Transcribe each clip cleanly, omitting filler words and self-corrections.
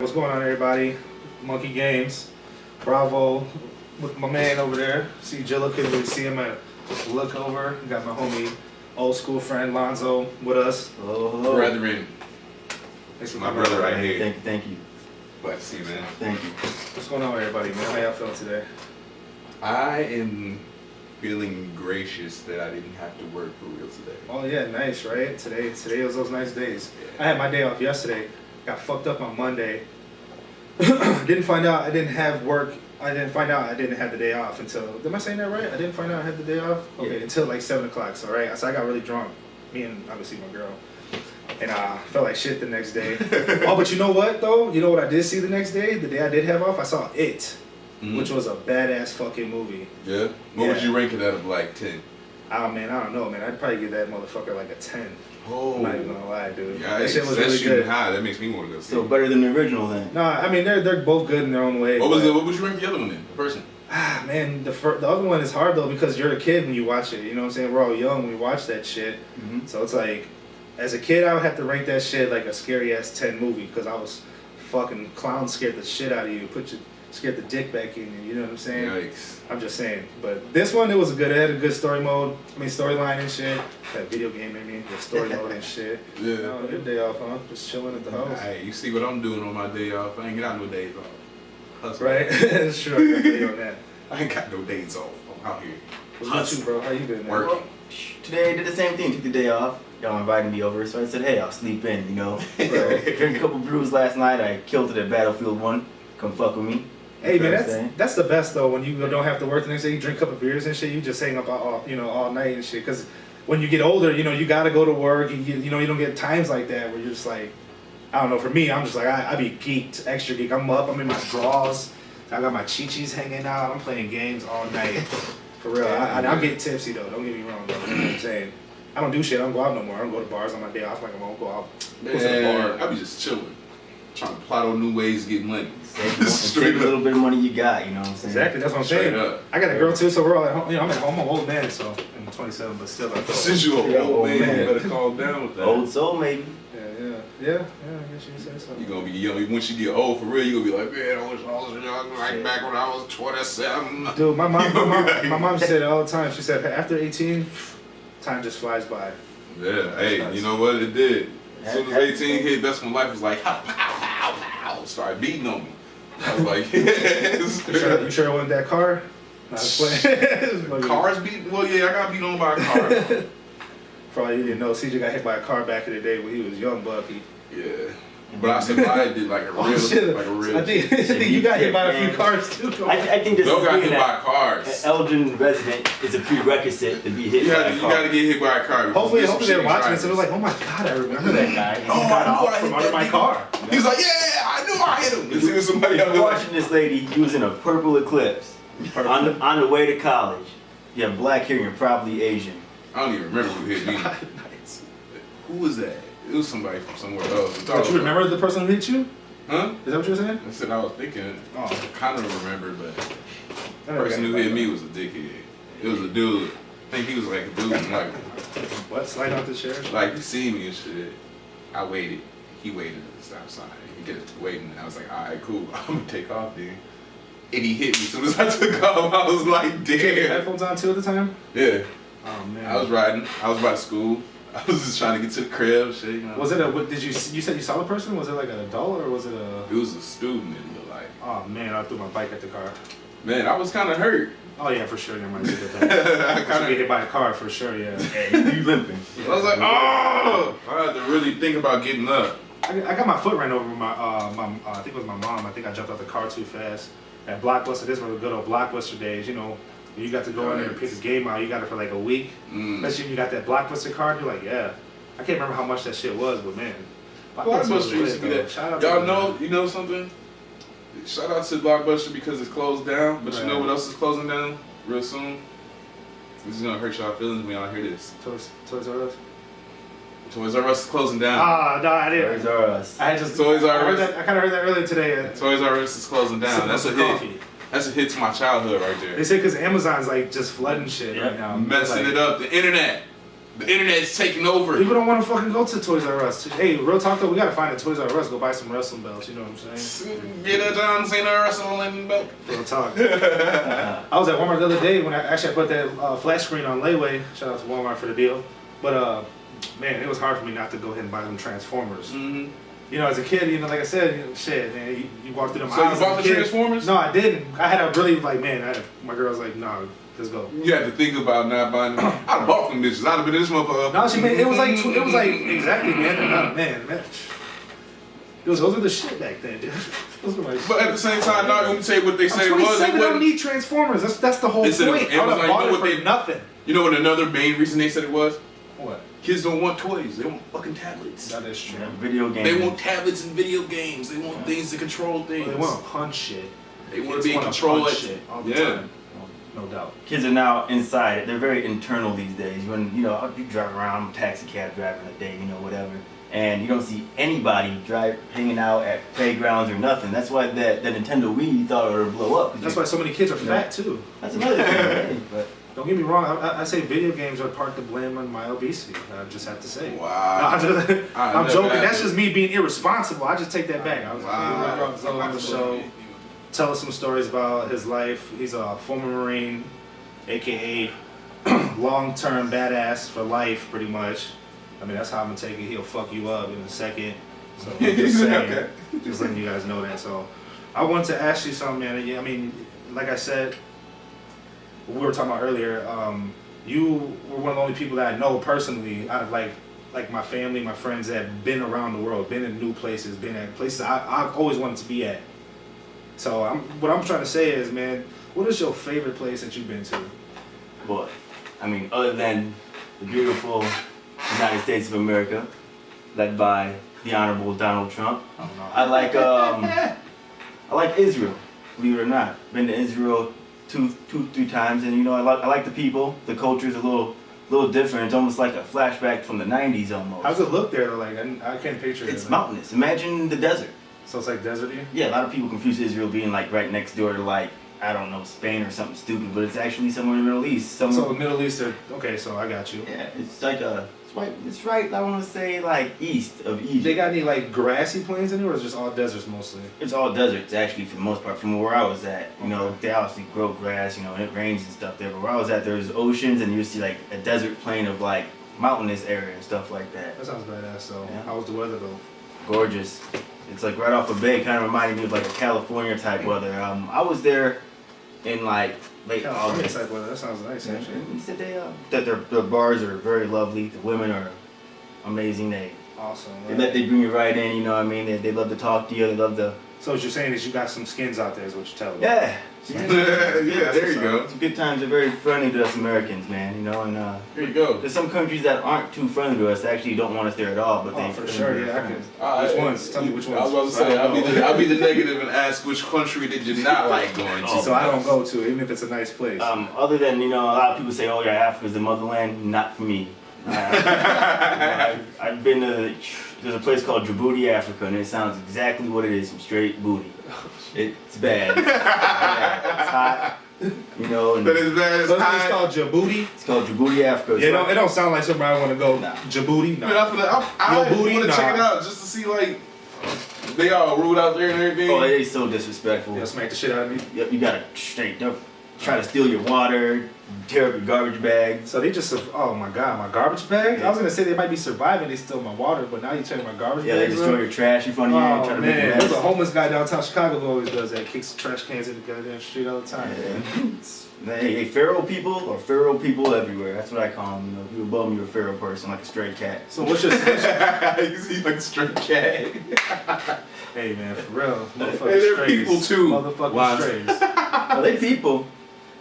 What's going on, everybody? Monkey Games, Bravo, with my man over there. C-Jilla, couldn't really see him at just a look over. Got my homie, old school friend Lonzo with us. Hello. Brethren. Thanks for My coming brother out. right here. Thank you. Glad to see you, man. Thank you. What's going on, everybody, man? How y'all feeling today? I am feeling gracious that I didn't have to work for real today. Oh yeah, nice, right? Today was those nice days. I had my day off yesterday. Got fucked up on Monday. Didn't find out I didn't have work. I didn't find out I didn't have the day off until. Am I saying that right? I didn't find out I had the day off. Okay, Yeah. until like 7 o'clock. So right, so I got really drunk. Me and obviously my girl. And I felt like shit the next day. Oh, but you know what though? You know what I did see the next day? The day I did have off, I saw It, which was a badass fucking movie. Yeah? What would Yeah. you rank it out of like 10? Oh man, I don't know, man. I'd probably give that motherfucker like a 10. Oh. I'm not even gonna lie, dude. Yeah, that shit was that's really shooting good. high. That makes me want to go see So it. better than the original then. No, I mean they're both good in their own way. What was but- it? What would you rank the other one then? The first one? Ah man, the other one is hard though because you're a kid when you watch it. You know what I'm saying? We're all young when we watch that shit. Mm-hmm. So it's like, as a kid, I would have to rank that shit like a scary ass 10 movie because I was fucking clown scared the shit out of you, scared the dick back in you. You know what I'm saying? Yikes. I'm just saying. But this one, it was good. It had a good story mode. I mean, storyline and shit. That video game, I mean, the story mode and shit. Yeah. No, good day off, huh? Just chilling at the house. Hey, you see what I'm doing on my day off? I ain't got no days off. Hustle. Right? That's true. I got you on that. I ain't got no days off. I'm out here. What's about you, bro? How you been, man? Work. Well, today I did the same thing. Took the day off. Y'all invited me over, so I said, hey, I'll sleep in, you know. So, drank a couple brews last night. I killed it at Battlefield 1. Come fuck with me. Hey man, You know what I'm saying? that's the best though. When you don't have to work the next day, you drink a couple beers and shit. You just hang up all night and shit. Because when you get older, you gotta go to work. You don't get times like that where you're just like, I don't know. For me, I'm just like I be geeked, extra geek. I'm up. I'm in my drawers. I got my chi-chis hanging out. I'm playing games all night. For real, I'm getting tipsy though. Don't get me wrong though. You know what I'm saying? I don't do shit. I don't go out no more. I don't go to bars on my day off. Like I won't go out. Go to the bar. Man, I be just chilling. Trying to plot on new ways to get money. Save a little bit of money you got, you know what I'm saying? Exactly, that's what I'm Straight saying. up. I got a girl too, so we're all at home. I'm at home. I'm an old man, so I'm 27, but still. Since you Yeah, an old man, man. you better calm down with that. Old soul, maybe. Yeah. I guess you can say so. You gonna be young. Once you get old, for real, you gonna be like, man, I wish I was young, like back when I was 27. Dude, my mom said it all the time. She said after 18, time just flies by. Yeah, hey, you know what? It did. As soon as 18 hit, that's when life was like, pow, pow, pow, started beating on me. I was like, yes. You sure it wasn't that car? Nah, I was playing. Cars beat? Well, yeah, I got beat on by a car. Probably you didn't know. CJ got hit by a car back in the day when he was young, Bucky. Yeah. But I survived it like a real, like a real. I think you got hit by a few cars too. I think this Don't is got being hit by an cars. Elgin resident is a prerequisite to be hit by a You car. gotta get hit by a car. Hopefully There's some they're shitty watching this and drivers. they're like, oh my god, I remember that guy. He Oh, got I knew I out hit from under that my nigga. car. He was like, yeah, I knew I hit him. As soon as somebody If else you're was watching this lady using a purple Eclipse on the way to college, you have black hair and you're probably Asian. I don't even remember who hit me. Nice. Who was that? It was somebody from somewhere else. But you remember the person who hit you? Huh? Is that what you were saying? I said I was thinking. Oh. I kind of remember, but I the never person got who hit hit by me was a dickhead. It was a dude. I think he was like a dude from like, What? Slide out the chair? like he seen me and shit. I waited. He waited at the stop sign. He kept waiting. And I was like, all right, cool. I'm gonna take off then. And he hit me. As soon as I took off, I was like, Did you have your damn. headphones on too at the time? Yeah. Oh man. I was riding. I was by school. I was just trying to get to the crib. Shit, you know. Was it a? What, did you said you saw the person? Was it like an adult or was it a? It was a student. It looked like. Oh man, I threw my bike at the car. Man, I was kind of hurt. Oh yeah, for sure. Never mind. I I get kind of. hit by a car for sure. Yeah. Hey, you limping. I was like, oh! I had to really think about getting up. I got my foot ran over my I think it was my mom. I think I jumped out the car too fast. At Blockbuster, this was the good old Blockbuster days. You know, you got to go in there and pick a game out. You got it for like a week. Especially when you got that Blockbuster card. You're like, yeah. I can't remember how much that shit was, but man, Blockbuster used to be though. that. Shout out Y'all to know, you know something? Shout out to Blockbuster because it's closed down. But you know what else is closing down real soon? This is gonna hurt y'all feelings when y'all hear this. Toys R Us. Toys R Us is closing down. Ah, no, I Toys didn't. R Us. I had just Toys R I heard Us. that. I kind of heard that earlier today. Toys R Us is closing down. That's a hit. That's a hit to my childhood right there. They say because Amazon's like just flooding shit right now. Messing like, it up. The internet. The internet's taking over. People don't want to fucking go to Toys R Us. Hey, real talk though, we gotta find a Toys R Us. Go buy some wrestling belts. You know what I'm saying? Get a John Cena wrestling belt. Real talk. I was at Walmart the other day when I put that flat screen on layaway. Shout out to Walmart for the deal. But man, it was hard for me not to go ahead and buy them Transformers. Mm-hmm. You know, as a kid, you know, like I said, you know, shit, man, you walk through them So aisles. you bought as a the kid. Transformers? No, I didn't. I had a really like, man. My girl was like, "No, let's go." You had to think about not buying them. I'd bought them bitches. I'd have been this motherfucker. No, she made it was like exactly, man. Those were the shit back then, dude. Those were like, But at the same time, not gonna say what they say I'm it was. 27, They I don't wouldn't. need Transformers. That's the whole Instead of point. I would have Amazon, bought you know it what for they- nothing. You know what another main reason they said it was? What? Kids don't want toys. They want fucking tablets. That is true. Yeah, video games. They want tablets and video games. They want things to control things. They want to punch shit. They want Kids to be in wanna control punch of shit all the Yeah. time. No doubt. Kids are now inside. They're very internal these days. When you drive around, I'm a taxi cab driving a day, whatever, and you don't see anybody hanging out at playgrounds or nothing. That's why that Nintendo Wii you thought it would blow up. That's why so many kids are fat too. That's another thing. Right? But Don't get me wrong. I say video games are part to blame on my obesity. I just have to say. Wow. I'm never joking. had That's it. just me being irresponsible. I just take that back. I was Wow. brought Zoe on the show. Tell us some stories about his life. He's a former Marine, aka long-term badass for life, pretty much. I mean, that's how I'm gonna take it. He'll fuck you up in a second. So I'm just saying, Okay. just letting you guys know that. So I wanted to ask you something, man. Yeah, I mean, like I said, we were talking about earlier. You were one of the only people that I know personally out of like my family, my friends that have been around the world, been in new places, been at places I've always wanted to be at. So what I'm trying to say is, man, what is your favorite place that you've been to? boy, I mean, other than the beautiful United States of America, led by the Honorable Donald Trump, I like Israel. Believe it or not, been to Israel two, 3 times, and I like the people. The culture is a little different. It's almost like a flashback from the '90s almost. How's it look there? Like I can't picture it. It's mountainous. Imagine the desert. So it's like deserty? Yeah, a lot of people confuse Israel being like right next door to like, I don't know, Spain or something stupid, but it's actually somewhere in the Middle East. So the Middle East okay, so I got you. Yeah, it's like it's right, I want to say like east of Egypt. They got any like grassy plains in there, or is it just all deserts mostly? It's all deserts actually for the most part. From where I was at, they obviously grow grass, and it rains and stuff there. But where I was at, there's oceans, and you see like a desert plain of like mountainous area and stuff like that. That sounds badass. So Yeah. how was the weather though? Gorgeous. It's like right off a bay, kind of reminded me of like a California type weather. I was there in like late California August. type weather. That sounds nice actually. He said that their bars are very lovely. The women are amazing. They Awesome. they bring you right in. You know what I mean? They love to talk to you. They love to. So what you're saying is you got some skins out there, is what you're telling me. Yeah. Yeah, there you go. Some good times. They're very friendly to us Americans, man. And There you go. there's some countries that aren't too friendly to us. They actually don't want us there at all. But Oh, they for sure. Yeah, I can. All Which right. ones? Tell me which ones. I was about to say, I'll be the negative and ask which country did you not like going to. So I don't go to, even if it's a nice place. Other than a lot of people say, "Oh yeah, Africa's the motherland." Not for me. I've been to. There's a place called Djibouti, Africa, and it sounds exactly what it is. Some straight booty. It's bad. It's hot. And That is bad. So it's called Djibouti. it's called Djibouti, Africa. It's Yeah, right- it don't sound like somewhere I want to go. Nah. Djibouti. Man, Nah. I Yo, booty, want to check nah. it out just to see like they all rude out there and everything. Oh, they so disrespectful. They'll smack the shit out of me. Yep, you gotta straight up try to steal your water, tear up your garbage bags. So they just, oh my god, my garbage bag? I was gonna say they might be surviving, they steal my water, but now you're taking my garbage Yeah, they bags. destroy your trash in front of you and Oh try to make a man, mess. there's a homeless guy downtown Chicago who always does that, kicks trash cans in the goddamn street all the time. Yeah. Hey, feral people or feral people everywhere. That's what I call them. If you're a bum, you're a feral person, like a stray cat. So what's your, You see like a straight cat. hey man, for real, motherfucking Hey, they're strays. people too. Motherfucking Lines. strays. Are they people?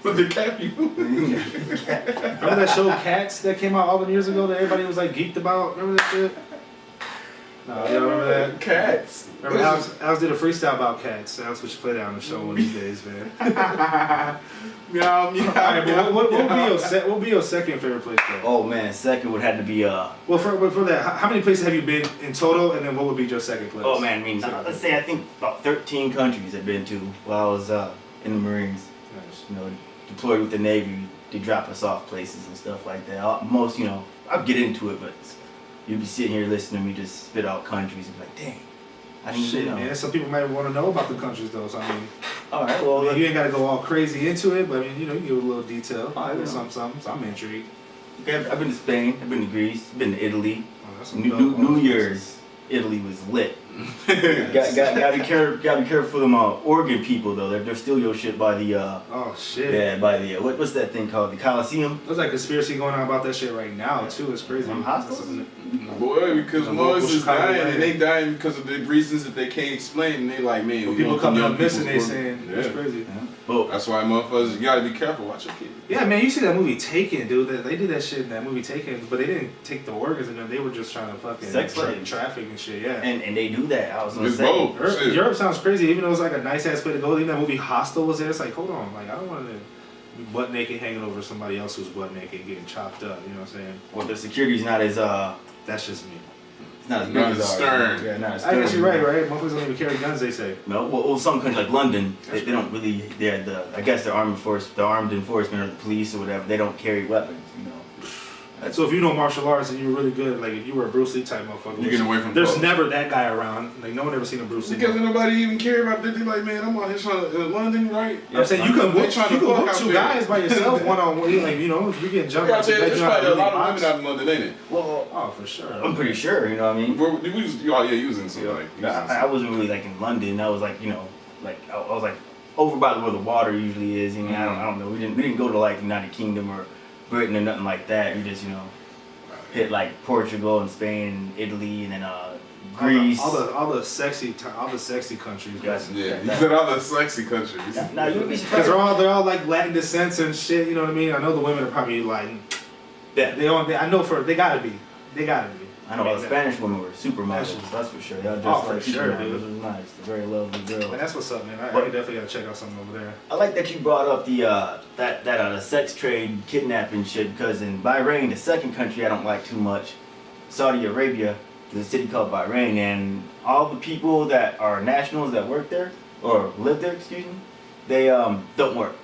But the cat people. Remember that show Cats that came out all them years ago that everybody was like geeked about? Remember that shit? No, you don't remember that? Cats. Remember Alex did a freestyle about cats. That's what you play down the show one of these days, man. Meow, meow, Alright, meow, but what meow. would be your second favorite place though? Oh man, second would have to be Well, for that, how many places have you been in total, and then what would be your second place? Oh man, I mean, let's say I think about 13 countries I've been to while I was in the Marines. Nice. Deployed with the Navy. They drop us off places and stuff like that. Most, I'll get into it, but you'll be sitting here listening to me just spit out countries and be like, dang, I didn't Shit, even know. man. Some people might want to know about the countries though. So I mean, All right, well, you ain't got to go all crazy into it, but I mean, you know, you give a little detail, I know. something. So I'm intrigued. okay, I've been to Spain, I've been to Greece, I've been to Italy. Oh, that's some New, dope New ones. Year's, Italy was lit. Yes. Gotta be careful for them Oregon people though. They're steal your shit by the Oh shit. yeah, by the what's that thing called, the Coliseum? There's like conspiracy going on about that shit right now too. It's crazy. Hostiles? Boy, because The Mars local is dying, Chicago and they dying because of the reasons that they can't explain. And they like, man, When we people want coming young up missing, people they to work. saying it's crazy. Well, That's why motherfuckers, you gotta be careful. Watch your kids. Yeah, man, you see that movie Taken, dude. They did that shit in that movie Taken, but they didn't take the organs in them. They were just trying to fucking Sex slaves. traffic and shit. Yeah. and they do that. I was gonna It's say. both. Shit. Europe sounds crazy, even though it's like a nice ass place to go. Even that movie Hostel was there. It's like, hold on, like I don't want to be butt naked hanging over somebody else who's butt naked getting chopped up. You know what I'm saying? Well, the security's not as That's just me. it's not as big Not as as ours. stern. Yeah, not as I guess stern. you're right. Motherfuckers don't even carry guns. They say. No, well, some countries like London, they don't really. They're I guess the armed enforcement or the police or whatever. They don't carry weapons. You know. So if you know martial arts and you were really good, like if you were a Bruce Lee type motherfucker, You get away from there's folks. never that guy around. Like no one ever seen a Bruce Lee. Because nobody even care about that. They like, man, I'm out here trying to, in London, right? I'm saying you can They whoop, trying to you can fuck whoop out two there. guys by yourself one on one. Like you know, if you're getting jumped, Out there, like, there's you know how probably a to lot really of women box. out in London, ain't it? Well, Oh, for sure. I'm pretty sure. You know what I mean. We was, oh yeah, you was in some like. you was in I some- wasn't really like in London. I was like, you know, like I was like over by where the water usually is. I mean, I don't know. We didn't go to like United Kingdom or Britain or nothing like that. We just, you know, hit like Portugal and Spain and Italy and then Greece. all the sexy countries. Yes. Yeah, you said all the sexy countries. Now you'd be Because surprised. they're all like Latin descent and shit. You know what I mean? I know the women are probably like Yeah. I know they gotta be. I know all the Spanish women were supermodels. That's for sure. Y'all just Oh, for like sure, supermodels. dude. It was nice. They're very lovely girls. Man, that's what's up, man. I But- definitely gotta check out something over there. I like that you brought up the that sex trade, kidnapping shit, because in Bahrain, the second country I don't like too much, Saudi Arabia, there's a city called Bahrain, and all the people that are nationals that work there or live there, excuse me, they don't work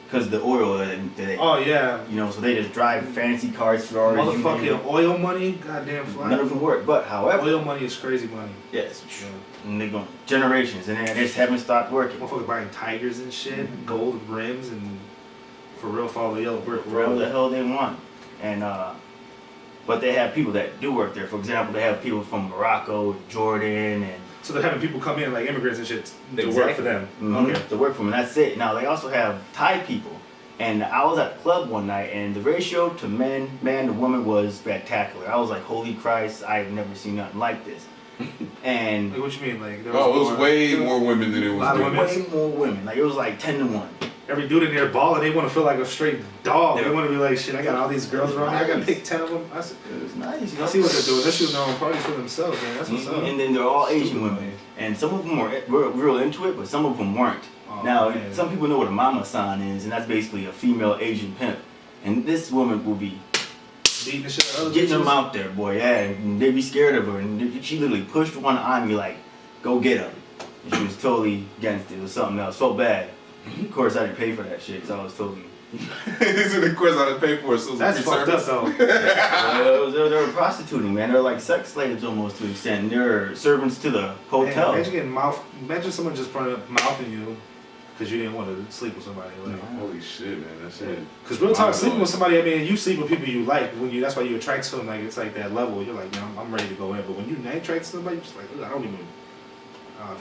because the oil that they Oh yeah, you know, so they just drive fancy cars, Ferraris, you name motherfucking it. oil money, goddamn fly. None of them work. But however, Oil money is crazy money. yes, Yeah. and they're going generations, and they just haven't stopped working. Motherfuckers buying tigers and shit, gold rims, and for real follow the yellow brick Whatever the road. hell they want. And but they have people that do work there. For example, they have people from Morocco, Jordan, and So they're having people come in like immigrants and shit to work for them. Mhm, Okay. to work for them. And that's it. Now they also have Thai people. And I was at a club one night, and the ratio to man to woman was spectacular. I was like, holy Christ, I've never seen nothing like this. And Like, what you mean? Like there Oh, it was more- way more women than it was. Lot of men. women. way more women. Like it was like 10 to 1. Every dude in there balling, they want to feel like a straight dog. Yeah. They want to be like, shit, I got all these girls around me. I got to pick 10 of them. I It was nice. You I know? see what they're doing. They're shooting their own parties for themselves, man. That's what's up. And then they're all Asian women. And some of them were real into it, but some of them weren't. Oh, Now, man. some people know what a mama san is, and that's basically a female Asian pimp. And this woman will be Beating the shit out of other getting them bitches. out there, boy, yeah. And they be scared of her. And she literally pushed one on me like, go get him. And she was totally against it. It was something else. So bad. Of course, I didn't pay for that shit, so I was totally... This is the course I didn't pay for. So it's That's free fucked up, service. though. they were prostituting, man. They're like sex slaves almost to an extent. And they're servants to the hotel. Man, imagine someone just mouthing you because you didn't want to sleep with somebody. Like, Holy shit, man. That shit. because real talk, sleeping with somebody, I mean, you sleep with people you like. That's why you attract to them. Like it's like that level. You're like, man, I'm ready to go in. But when you attract to somebody, you're just like, ugh, I don't even.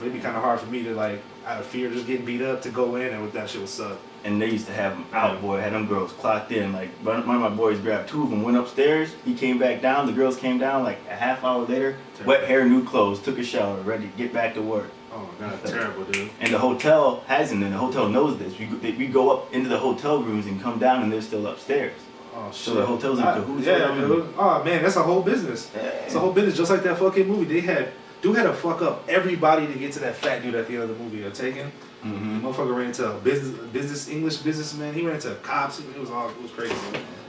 It'd be kind of hard for me to like, out of fear, of just getting beat up to go in, and with that shit would suck. And they used to have them out, boy. Had them girls clocked in. Like one of my boys grabbed 2 of them, went upstairs. He came back down. The girls came down like a half hour later. Wet hair, new clothes, took a shower, ready to get back to work. Oh god, terrible, dude. And the hotel hasn't, and the hotel knows this. We go up into the hotel rooms and come down, and they're still upstairs. Oh shit. So the hotel's in cahoots Yeah, with them. dude. Oh man, that's a whole business. It's a whole business, just like that fucking movie. Dude had to fuck up everybody to get to that fat dude at the end of the movie. They're taken. Mm-hmm. The motherfucker ran into a English businessman. He ran into cops. It was crazy.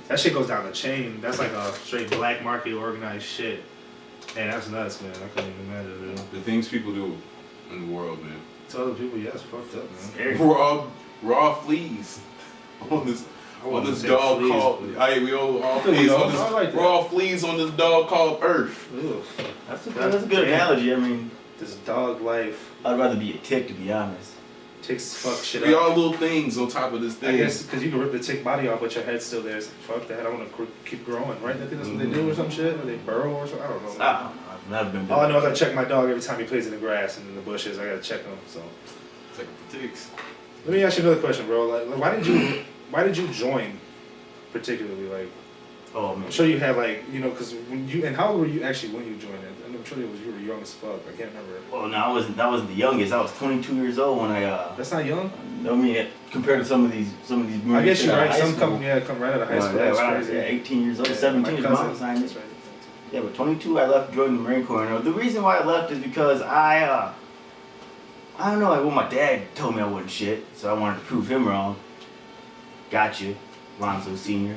That shit goes down the chain. That's like a straight black market organized shit. And that's nuts, man. I couldn't even imagine, dude. The things people do in the world, man. To other people, yeah, it's fucked up, man. Scary. We're all fleas on On this say dog fleas, called, but- we all feel fleas you, on I like this. that. We're all fleas on this dog called Earth. Ugh. That's a good analogy. I mean, This dog life I'd rather be a tick, to be honest. ticks fuck shit We up. all little things on top of this I thing. guess because you can rip the tick body off, but your head's still there. It's like, fuck that. I want to keep growing, right? I think that's what they do or some shit. Or they burrow or something. I don't know. I've never been. All I know is I check my dog every time he plays in the grass and in the bushes. I gotta check him. So Take it for ticks. let me ask you another question, bro. Like why did you join, particularly? Like, Oh man. I'm sure you had like, you know, because when you and how old were you actually when you joined it? And I'm sure it was you were young as fuck. I can't remember. Well, no, I wasn't the youngest. I was 22 years old when I. That's not young. I mean, compared to some of these. I guess you're out of right. high Some school. come right out of high Yeah, school. yeah, That's right, crazy. yeah, 18 years old, Yeah, 17 is my my cousin. assignment. That's right. Yeah, but 22, I left to join the Marine Corps. And the reason why I left is because I don't know, like, well, my dad told me I wasn't shit, so I wanted to prove him wrong. Gotcha, Lonzo Sr.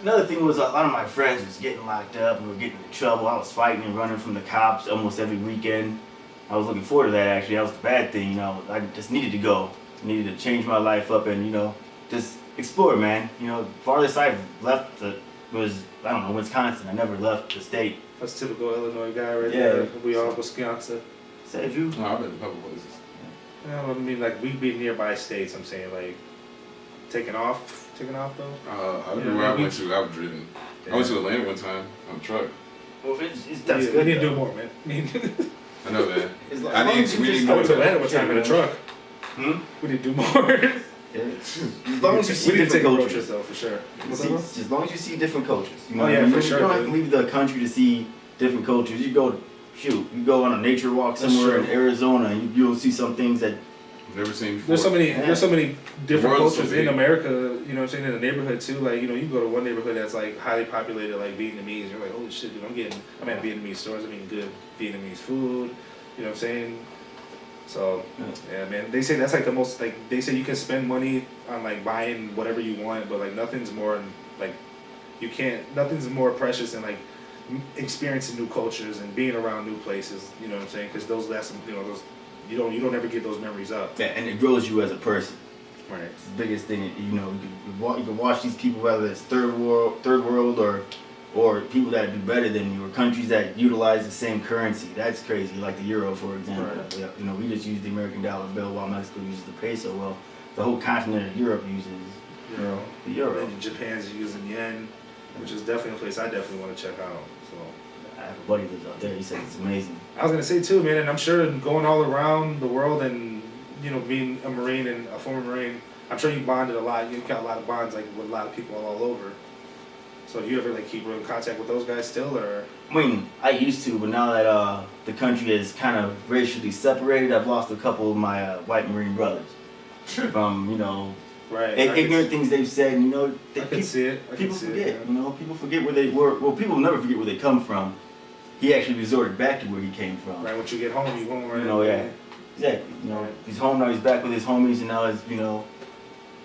Another thing was a lot of my friends was getting locked up and were getting in trouble. I was fighting and running from the cops almost every weekend. I was looking forward to that, actually. That was the bad thing, you know. I just needed to go. I needed to change my life up and, you know, just explore, man. You know, farthest I've left was, I don't know, Wisconsin. I never left the state. That's typical Illinois guy right Yeah. there. We all Wisconsin. So if you... No, I've been to a couple places. Yeah, I mean, like we be nearby states. I'm saying, like, taking off though. I Yeah, remember where I we- went to. I've driven. I went to Atlanta one time on a truck. Well, that's Yeah, good. we need to though. do more, man. I mean, I know that. As long I as need. you We just need I more. went to of that. Atlanta one time in a truck. Hmm? We need to do more. Yeah. As long as you see we need to different take road cultures. trips though, for sure. What's See, up, bro? as long as you see different cultures. You know, Oh, yeah, you for don't- sure, You don't have dude. to leave the country to see different cultures. You go, shoot, you go on a nature walk That's somewhere in true. Arizona, and you'll see some things that. Never seen before. There's so many different world's so cultures in big. America, you know what I'm saying, in the neighborhood too. Like, you know, you go to one neighborhood that's like highly populated, like Vietnamese, you're like, holy shit, dude, I'm at Vietnamese stores, I'm eating good Vietnamese food, you know what I'm saying? So, yeah, man, they say that's like the most, like, they say you can spend money on like buying whatever you want, but like nothing's more, like, nothing's more precious than like experiencing new cultures and being around new places, you know what I'm saying? Because those lessons, you know, those, you don't ever get those memories up. Yeah, and it grows you as a person. Right. It's the biggest thing. You know, you can watch these people, whether it's third world, or people that do better than you, or countries that utilize the same currency. That's crazy. Like the euro, for example. Right. Yeah, you know, we just use the American dollar bill while Mexico uses the peso. Well, the whole continent of Europe uses You know, the euro. and Japan's using yen, which is definitely a place I definitely want to check out. So I have a buddy lives out there. He said it's amazing. I was gonna say too, man, and I'm sure going all around the world and you know being a Marine and a former Marine, I'm sure you bonded a lot. You got a lot of bonds like with a lot of people all over. So do you ever like keep real contact with those guys still, or? I mean, I used to, but now that the country is kind of racially separated, I've lost a couple of my white Marine brothers from, you know, Right. ignorant things they've said. You know, I can see it. I can people see forget. it. You know, people forget where they were. Well, people never forget where they come from. He actually resorted back to where he came from. Right. Once you get home, you won't. Right. You know, yeah. Exactly. You know, he's home now. He's back with his homies, and now it's, you know,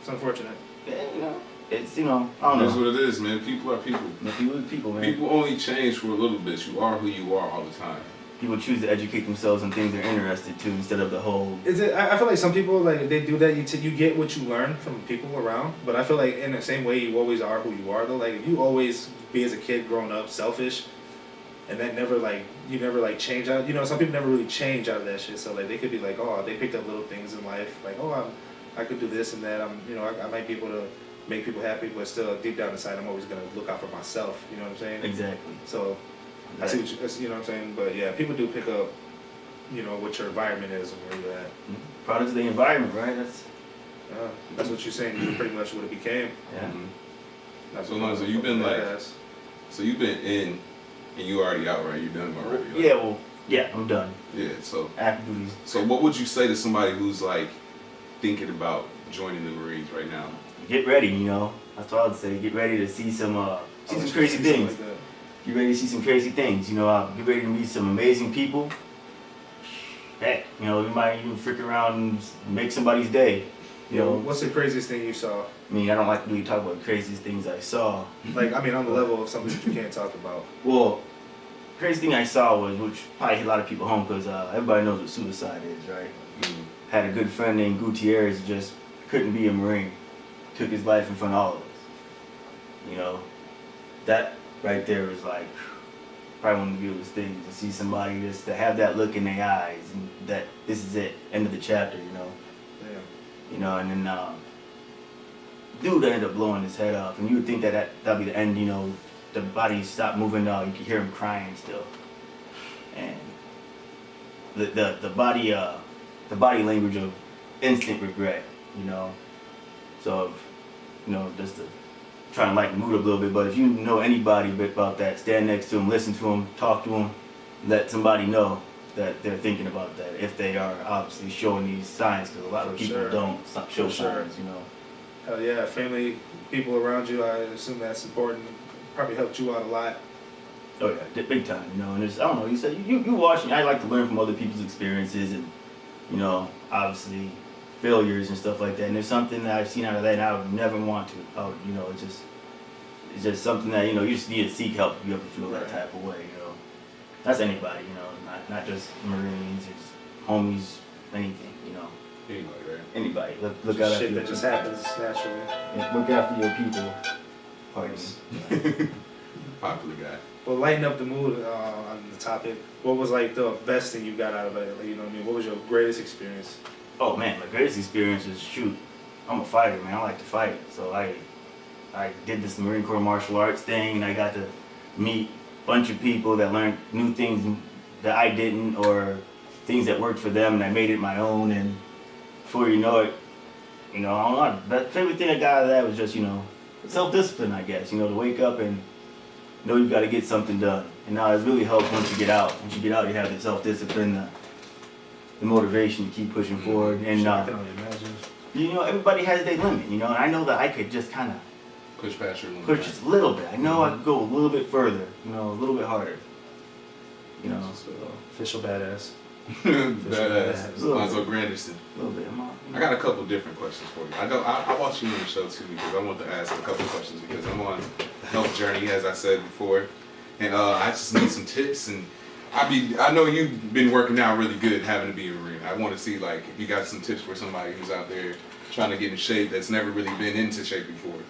It's unfortunate. yeah, you know, it's, you know, I don't That's know. what it is, man. People are people. People are people, man. People only change for a little bit. You are who you are all the time. People choose to educate themselves on things they're interested to instead of the whole. Is it? I feel like some people like they do that. You get what you learn from people around, but I feel like in the same way you always are who you are. Though, like if you always be as a kid growing up selfish, and that never like you never like change out. You know, some people never really change out of that shit. So like they could be like, oh, they picked up little things in life, like I could do this and that. I might be able to make people happy, but still deep down inside, I'm always gonna look out for myself. You know what I'm saying? Exactly. So. I see what you know what I'm saying, but yeah, people do pick up, you know, what your environment is and where you're at. Products of the environment, right? That's what you're saying. You pretty much what it became. Yeah. Mhm. That's So what Lonzo, you've been like, badass. so you've been in, and you already out, right? You done already. Like, Yeah. Well. Yeah. I'm done. Yeah. So, Active duties. so what would you say to somebody who's like thinking about joining the Marines right now? Get ready. You know. That's what I would say. Get ready to see some crazy things. Like that. Get ready to see some crazy things. You know, get ready to meet some amazing people. Heck, you know, you might even freak around and make somebody's day. You know, What's the craziest thing you saw? I mean, I don't like to really talk about the craziest things I saw. Like, I mean, on the level of something that you can't talk about. Well, crazy thing I saw was, which probably hit a lot of people home, because everybody knows what suicide is, right? Had a good friend named Gutierrez, just couldn't be a Marine. took his life in front of all of us. You know, that right there was like probably one of the beautiful things, to see somebody just to have that look in their eyes and that this is it, end of the chapter, you know. Yeah. You know, and then dude ended up blowing his head off, and you would think that'd be the end, you know, the body stopped moving, you could hear him crying still. And the body language of instant regret, you know. So, you know, just to try and lighten the mood up a little bit, but if you know anybody about that, stand next to them, listen to them, talk to them, let somebody know that they're thinking about that if they are obviously showing these signs, because a lot of people don't show signs, you know. Hell yeah, family, people around you, I assume that's important. Probably helped you out a lot. Oh yeah, big time, you know. And it's, I don't know, you said you watching, I like to learn from other people's experiences and, you know, obviously failures and stuff like that. And there's something that I've seen out of that and I would never want to. You know, it's just something that, you know, you just need to seek help if you ever feel that type of way, you know. That's anybody, you know, not just Marines, it's homies, anything, you know. Anybody, right? Anybody. Look out after shit that just happens naturally. Yeah, look after your people. Pardon. Popular guy. Well, lighten up the mood on the topic. What was like the best thing you got out of it? Like, you know what I mean? What was your greatest experience? Oh man, my greatest experience is shoot. I'm a fighter, man. I like to fight. So I did this Marine Corps martial arts thing, and I got to meet a bunch of people that learned new things that I didn't, or things that worked for them, and I made it my own. And before you know it, you know, I don't know. The favorite thing I got out of that was just, you know, self-discipline, I guess. You know, to wake up and know you got to get something done. And now it really helps once you get out. Once you get out, you have the self-discipline, the motivation to keep pushing forward. And I can only imagine. you know, everybody has their limit, you know, and I know that I could just kind of Push past your limit. push just a little bit. I know I could go a little bit further, you know, a little bit harder. You know, so Official badass. Badass. Might as well Granderson. a little bit. I got a couple different questions for you. I watch you on the show too because I want to ask a couple questions because I'm on a health journey, as I said before, and I just need some tips. And I know you've been working out really good having to be a Marine. I want to see like if you got some tips for somebody who's out there trying to get in shape that's never really been into shape before.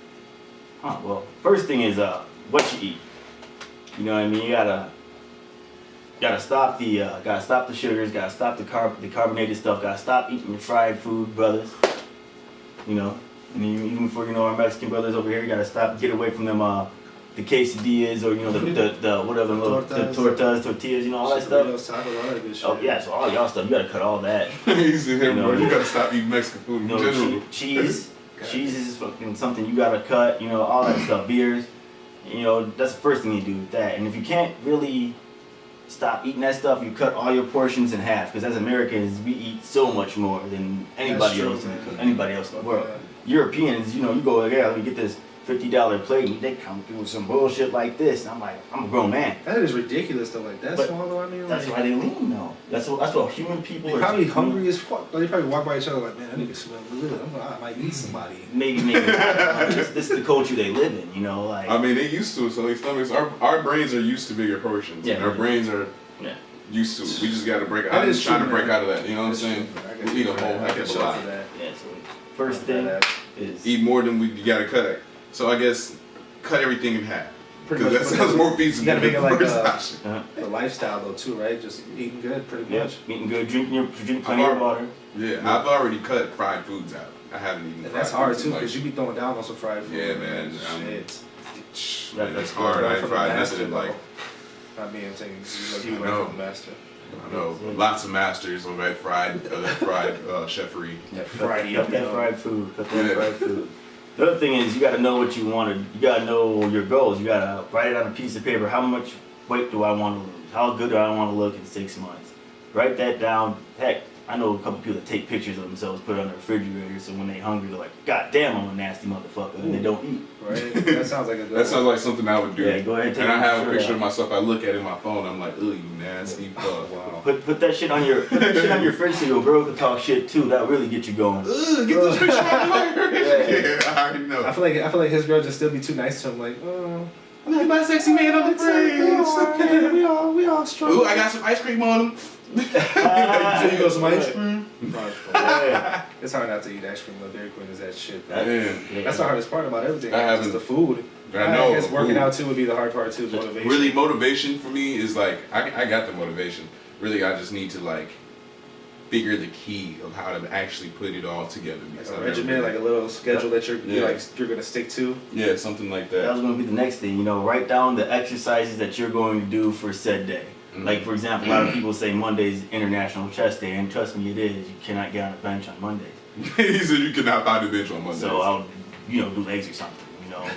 Well, first thing is what you eat. You know what I mean? You gotta stop the sugars, gotta stop the carbonated stuff, gotta stop eating your fried food, brothers. You know, and even for, you know, our Mexican brothers over here, you gotta get away from them the quesadillas, or, you know, the whatever, the tortillas, you know, all that stuff. Tacos, all that good shit. Oh yeah, so all y'all stuff, you gotta cut all that. He's in here, You know, bro. You gotta stop eating Mexican food in You know, general. cheese is fucking something you gotta cut, you know, all that stuff, beers. You know, that's the first thing you do with that. And if you can't really stop eating that stuff, you cut all your portions in half, because as Americans, we eat so much more than anybody else in the world. Yeah. Europeans, you know, you go, yeah, let me get this $50 plate, and they come through with some bullshit like this, and I'm like, I'm a grown man. That is ridiculous though. Like that's But small though. I mean, That's like, why they lean though. That's what human people they're are. probably hungry as fuck. Like, they probably walk by each other like, man, that nigga smell good. I might eat somebody. Maybe. This is the culture they live in, you know, like. I mean, they used to it, so their stomachs. Our brains are used to bigger portions. Yeah, and our brains are Yeah. used to it. We just gotta break. That I'm is just trying true, to break man. out of that. You know what I'm saying? We eat a whole heck of a lot. Yeah, so first thing is Eat more than you gotta cut. So I guess cut everything in half. Pretty Because much, that but sounds more feasible. you gotta make it like First a- option. The lifestyle though too, right? Just eating good, pretty much. eating good, drinking plenty of water. Yeah, I've already cut fried foods out. I haven't eaten. And that's fried hard foods too, in, like, because you be throwing down on some fried food. Yeah, man. Shit. Man, that's hard. I ain't fried nothing like. Not me, I'm saying you I like know. from the master. I know lots of masters on that fried chefery. That Friday Cut up that there. fried food. Yeah. Fried food. The other thing is you gotta know what you want to. You gotta know your goals. You gotta write it on a piece of paper. How much weight do I want to lose? How good do I want to look in 6 months? Write that down. Heck, I know a couple people that take pictures of themselves, put it on their refrigerator, so when they're hungry, they're like, God damn, I'm a nasty motherfucker, and they don't eat. Right? That sounds like a good That sounds like something I would do. Yeah, go ahead and take And I have a picture picture of of myself. I look at it in my phone. I'm like, ugh, you nasty fuck. Wow. Put that shit on your fridge so your girl can talk shit too. That'll really get you going. Ugh, get this picture out of my Yeah. Yeah, I already know. I feel like his girl just still be too nice to him. Like, oh, Look at my sexy man on the fridge. we all strong. Ooh, I got some ice cream on him. So you got some ice cream? Yeah. It's hard not to eat ice cream though. Dairy Queen is that shit. Man. That's the hardest part about everything. I Just haven't- the food. I know. guess working food. out too would be the hard part too. Motivation. Really, motivation for me is like I got the motivation. Really, I just need to like figure the key of how to actually put it all together. Like because a I've never regimen, really- like a little schedule that you're Yeah. you're gonna stick to. yeah, something like That that. was going to be the next thing. You know, write down the exercises that you're going to do for said day. Mhm. Like, for example, a lot of people say Monday's International Chest Day, and trust me, it is. You cannot get on a bench on Mondays. He said you cannot find a bench on Monday. So I'll, do legs or something.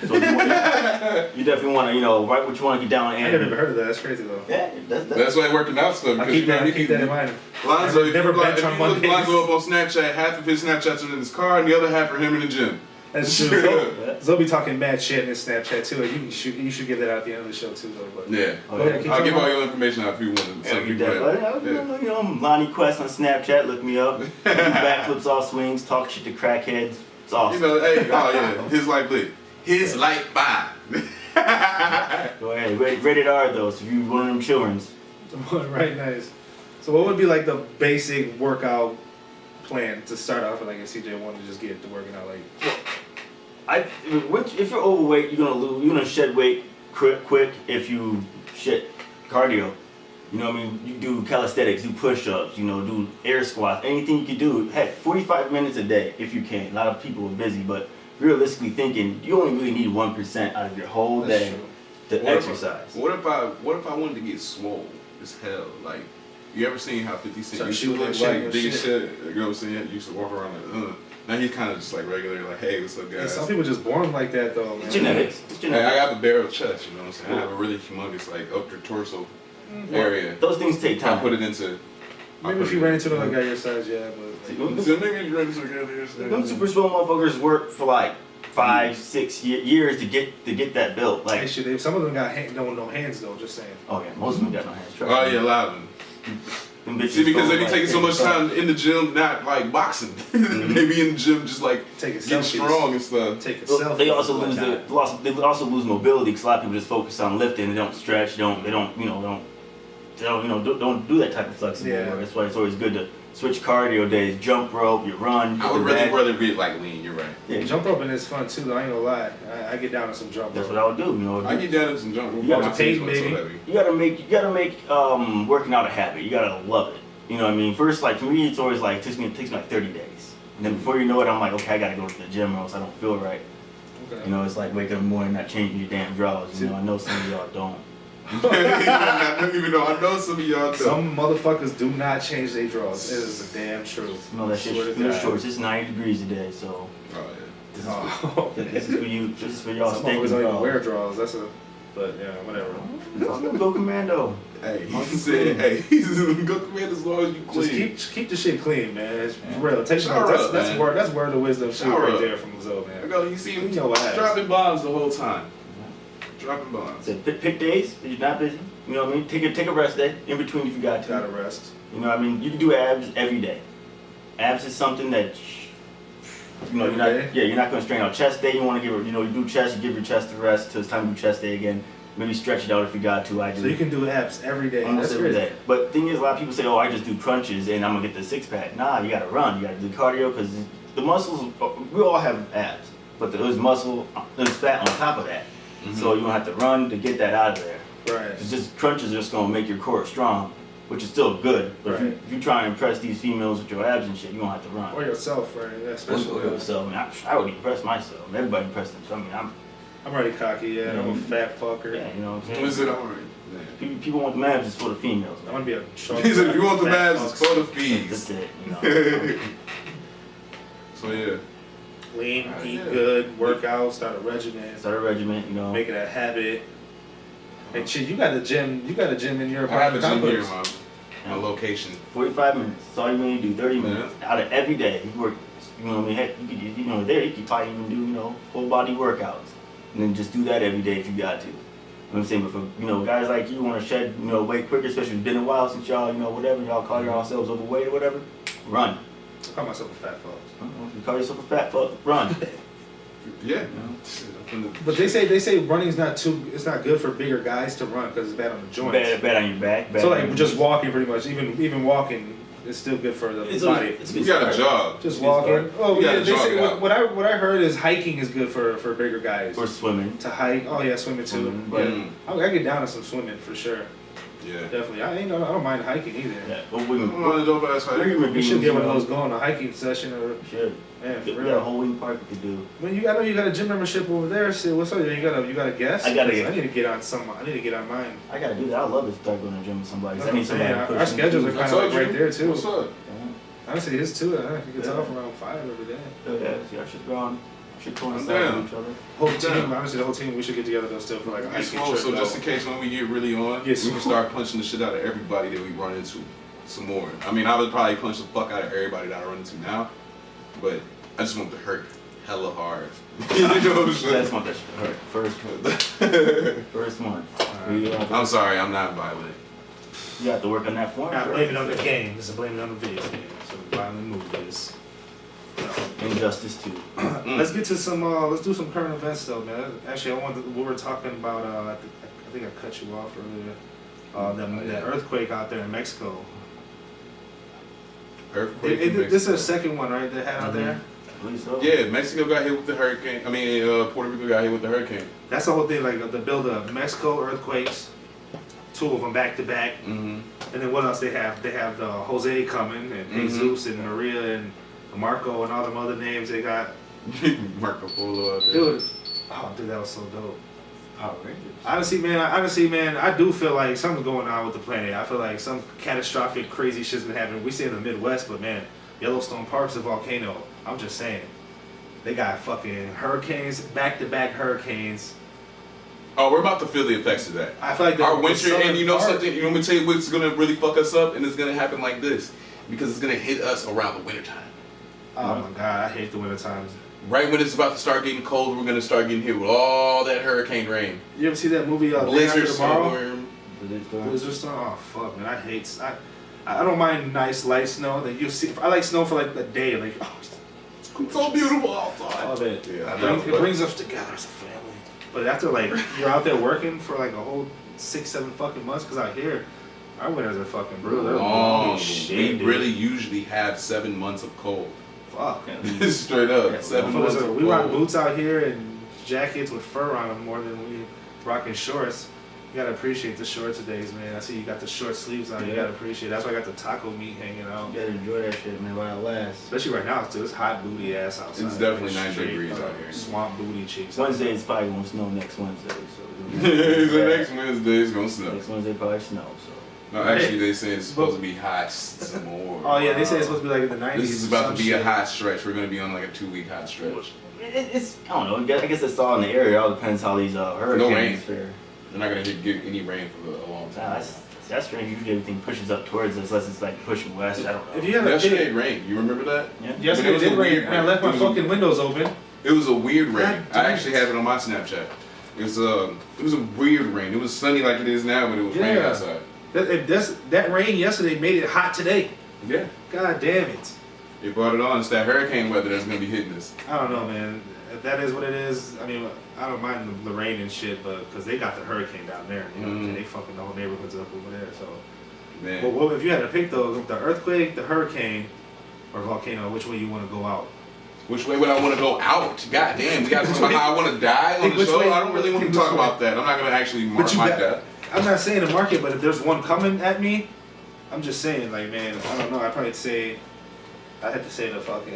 So you definitely want to, write what you want to get down I and. never even heard of that. That's crazy though. Yeah, that's that's why working out stuff. I Because keep that. you I keep that in mind. Lonzo, Never if you bench on look Mondays. Lonzo up on Snapchat, half of his Snapchats are in his car, and the other half are him in the gym. That's true. Straight up. Zoe be talking mad shit in his Snapchat too. You should give that out at the end of the show too though. But Yeah. Oh, Go ahead, keep I'll give talking. all your information out if you want to. Yeah, Some get people that. have. But, Yeah. Lonnie Quest on Snapchat, look me up. Do backflips off swings, talk shit to crackheads. It's awesome. Hey, oh yeah, his life lit. His life fine. Go ahead. Rated R though, so if you one of them children's. right, nice. So what would be like the basic workout plan to start off with, like if CJ wanted to just get to working out like? If you're overweight, you're gonna shed weight quick if you shed cardio. You know what I mean? You do calisthenics, do push-ups, do air squats, anything you can do. Heck, 45 minutes a day if you can. A lot of people are busy, but realistically thinking, you only really need 1% out of your whole That's day true. to exercise. What if I wanted to get swole as hell? Like, you ever seen how 50 Cent Start used to shooting look that shit like and big as shit. shit? You know what I'm saying? He used to walk around like, Now he's kind of just like regular, like, hey, what's up, Yeah, guys? some people just born like that though, man. It's genetics. It's Hey, genetics. I have a barrel chest, you know what I'm saying? I have a really humongous, like, upper torso area. Those things take I time. put it into. Maybe if you ran into another guy your size, yeah, but like, So maybe you ready to together. Them super swole motherfuckers work for like 5-6 years to get that built. hey, Like, shit, some of them got no hands though. Just saying. oh yeah, most of them got no hands. Trust Oh me. yeah, Loudon. Them bitches See, because go, they be like, taking so much take- time in the gym, not like boxing. They be in the gym just like Taking getting selfies. strong and stuff. Take a Well, selfie. they also Like lose that. they also lose mobility because a lot of people just focus on lifting. They don't stretch. They don't do that type of flexible Yeah. work. That's why it's always good to switch cardio days. Jump rope, you run. I would you really back. rather be like lean. You're right. Yeah, Jump roping is fun too, though. I ain't gonna lie. I get down on some jump that's rope. what I would do. I get down to some junk. You gotta My take, team's not so baby. heavy. You gotta make working out a habit. You gotta love it. You know what I mean? First, like for me, it's always like takes me like 30 days, and then before you know it, I'm like, okay, I gotta go to the gym or else I don't feel right. Okay. You know, it's like waking up in the morning, not changing your damn drawers. You know, I know some of y'all don't. Even though I know some of y'all do. Some motherfuckers do not change their drawers. It is the damn truth. You know that Swear shit. to God. Shorts. It's 90 degrees today, so Oh this is, Oh, this is for you. This is for y'all. some Steak motherfuckers and don't even drawers. wear drawers. That's a. But yeah, whatever. Go commando. yeah. Hey, he said, hey, he's go command as long as you Just clean. keep the shit clean, man. It's for real. Take Shower that's up, that's man. word of wisdom shit Shower right up. there from Zoe, I man. go, you see him Clean your ass. dropping bombs the whole time. Dropping bombs. So pick days that you're not busy. You know what I mean? Take a rest day in between if you got to. Gotta rest. You know what I mean? You can do abs every day. Abs is something that you're not. Every day? Yeah, you're not going to strain out. Chest day, you want to give. You do chest, you give your chest a rest till it's time to do chest day again. Maybe stretch it out if you got to. I do. So you can do abs every day. Almost That's every crazy. day. But the thing is, a lot of people say, "Oh, I just do crunches and I'm gonna get the six pack." Nah, you gotta run. You gotta do cardio because the muscles. We all have abs, but there's fat on top of that. So you don't have to run to get that out of there. Right. It's just crunches are just gonna make your core strong, which is still good. But Right. if you try and impress these females with your abs and shit, you don't have to run. Or yourself, right? Yeah, especially. So I would impress myself. Everybody impress them. So I'm already cocky, yeah. I'm a fat fucker. yeah, you know what I'm What is saying. it alright? People want the abs just for the females. I want to be a short. He said, if you want the fat abs, it's fuck. for the That's fees. it. You know. So yeah. Lean, eat Yeah. good, work out, start a regimen, Start a regiment. You know. make it a habit. Hey, shit, you got a gym. You got a gym in your I have a apartment gym here in complex. my location. 45 minutes. That's all you need to do. 30 minutes out of every day. You work. You know what I mean? Heck, there you could probably even do whole body workouts, and then just do that every day if you got to. You know what I'm saying? But for guys like you want to shed weight quicker, especially if it's been a while since y'all whatever y'all call yourselves overweight or whatever, run. I call myself a fat fuck. You call yourself a fat fuck, run. Yeah. But they say running's not it's not good for bigger guys to run because it's bad on the joints. Bad on your back. Bad So on like your just knees. walking pretty much, even walking it's still good for the It's body. It's You got a jog. Just It's walking. start. Oh You yeah, gotta they jog say it out. what I heard is hiking is good for bigger guys. Or swimming. To hike. Oh yeah, swimming too. Swimming, but- I get down to some swimming for sure. Yeah. Definitely. I don't mind hiking either. Yeah, but we I'm on a dope ass hike. We should get one of those going on a hiking session or Should. man for We got a real. whole week park we could do. When I know you got a gym membership over there. Shit, what's up? You got a guest? I gotta I get- need to get on some. I need to get on mine. I gotta do that. I love to start going to the gym with somebody. That's I what need I'm somebody saying. to push Our me. schedules are I kind of told like you. right there too. What's up? Honestly, his too. I think it's Yeah. off around 5 every day. Yeah, see, I should go on. Should coincide down. with each other. Whole Yeah. team, honestly, the whole team, we should get together though still for like a Get hiking swole, trip. so just in though. case when we get really on, Get we swole. can start punching the shit out of everybody that we run into some more. I mean, I would probably punch the fuck out of everybody that I run into now, but I just want to hurt hella hard. You know what I'm That's saying? one that should hurt. First one. I'm sorry, I'm not violent. You have to work on that form. Not blaming on the game, just blaming on the video game. So violent movies. Injustice too. Let's get to some. Let's do some current events though, man. Actually, I wanted. We were talking about. I think I cut you off earlier. That earthquake out there in Mexico. Earthquake. This is the second one, right? They had out there. I believe so. Yeah, Mexico got hit with the hurricane. I mean, Puerto Rico got hit with the hurricane. That's the whole thing. Like the build up, Mexico earthquakes, 2 of them back to back, Mm-hmm. and then what else they have? They have the Jose coming and Jesus and Maria and Marco and all them other names they got. Marco Polo out there. Dude, oh dude, that was so dope. Power Rangers. Honestly, man, I do feel like something's going on with the planet. I feel like some catastrophic, crazy shit's been happening. We say in the Midwest, but man, Yellowstone Park's a volcano. I'm just saying. They got fucking hurricanes, back-to-back hurricanes. Oh, we're about to feel the effects of that. I feel like Our the winter, southern and you know part- something? You want me to tell you what's gonna really fuck us up? And it's gonna happen like this. Because it's gonna hit us around the wintertime. Oh my god, I hate the winter times. Right when it's about to start getting cold, we're gonna start getting hit with all that hurricane rain. You ever see that movie Day Blizzard After Tomorrow? storm. Blizzard storm? Oh fuck, man, I don't mind nice light snow. That you see, I like snow for like a day. Like, oh, it's cool. It's so beautiful outside. All that. Yeah, I It know, brings- it but- brings us together as a family. But after like you're out there working for like a whole 6-7 fucking months, because out here our winters are fucking brutal. They're Oh, holy shit, we dude. really usually have 7 months of cold. Fuck. Straight up, Yeah, 7 months of We rock cold. boots out here and jackets with fur on them more than we rocking shorts. You gotta appreciate the shorts days, man. I see you got the short sleeves on. You Yeah. gotta appreciate it. That's why I got the taco meat hanging out. You gotta enjoy that shit, man, while it lasts. Especially right now, too. It's hot booty ass outside. It's definitely 90 Straight, degrees out here. Swamp booty cheeks. Wednesday it's probably gonna snow next Wednesday, so The next Wednesday is gonna snow. next Wednesday probably snow, so No, actually, they say it's supposed to be hot some more. Oh yeah, they say it's supposed to be like in the 90s. This is or about some to be a shit. hot stretch. We're gonna be on like a 2-week hot stretch. it's I don't know. I guess it's all in the area. It all depends how these hurricanes rain. fare. We're not gonna get any rain for a long Nah, time. that's strange. Usually everything pushes up towards us unless it's like pushing west. I don't know. If you have a Yesterday kid, it rained. You remember that? Yeah. yesterday But it was it did a rain, weird and I rain. left my It was a- fucking windows open. It was a weird rain. God I damn. actually have it on my Snapchat. It was a weird rain. It was sunny like it is now, but it was raining Yeah. outside. That rain yesterday made it hot today. Yeah. God damn it. They brought it on. It's that hurricane weather that's gonna be hitting us. I don't know, man. If that is what it is, I mean, I don't mind the rain and shit, but because they got the hurricane down there, you know, what I'm saying? They fucking the whole neighborhoods up over there. So, Man. but what if you had to pick though, the earthquake, the hurricane, or volcano? Which way you want to go out? Which way would I want to go out? God damn, we got to talk about how I want to die on the Which show. way- I don't really want to which talk way? about that. I'm not going to actually mark you my got- death. I'm not saying to market, but if there's one coming at me, I'm just saying, like, man, I don't know. I'd probably say, I had to say the fucking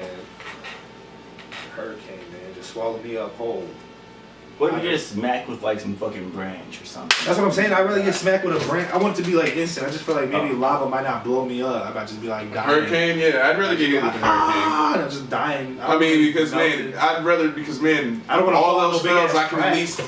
hurricane, man, just swallow me up whole. What if you just smack with like some fucking branch or something? That's what I'm saying. I'd rather get smacked with a branch. I want it to be like instant. I just feel like maybe lava might not blow me up. I might just be like dying. Hurricane, yeah, I'd rather get hit with the hurricane. And I'm just dying. I mean, because melted. man, I'd rather because man, I don't wanna all fall else in no big fails, ass I can crack. at least.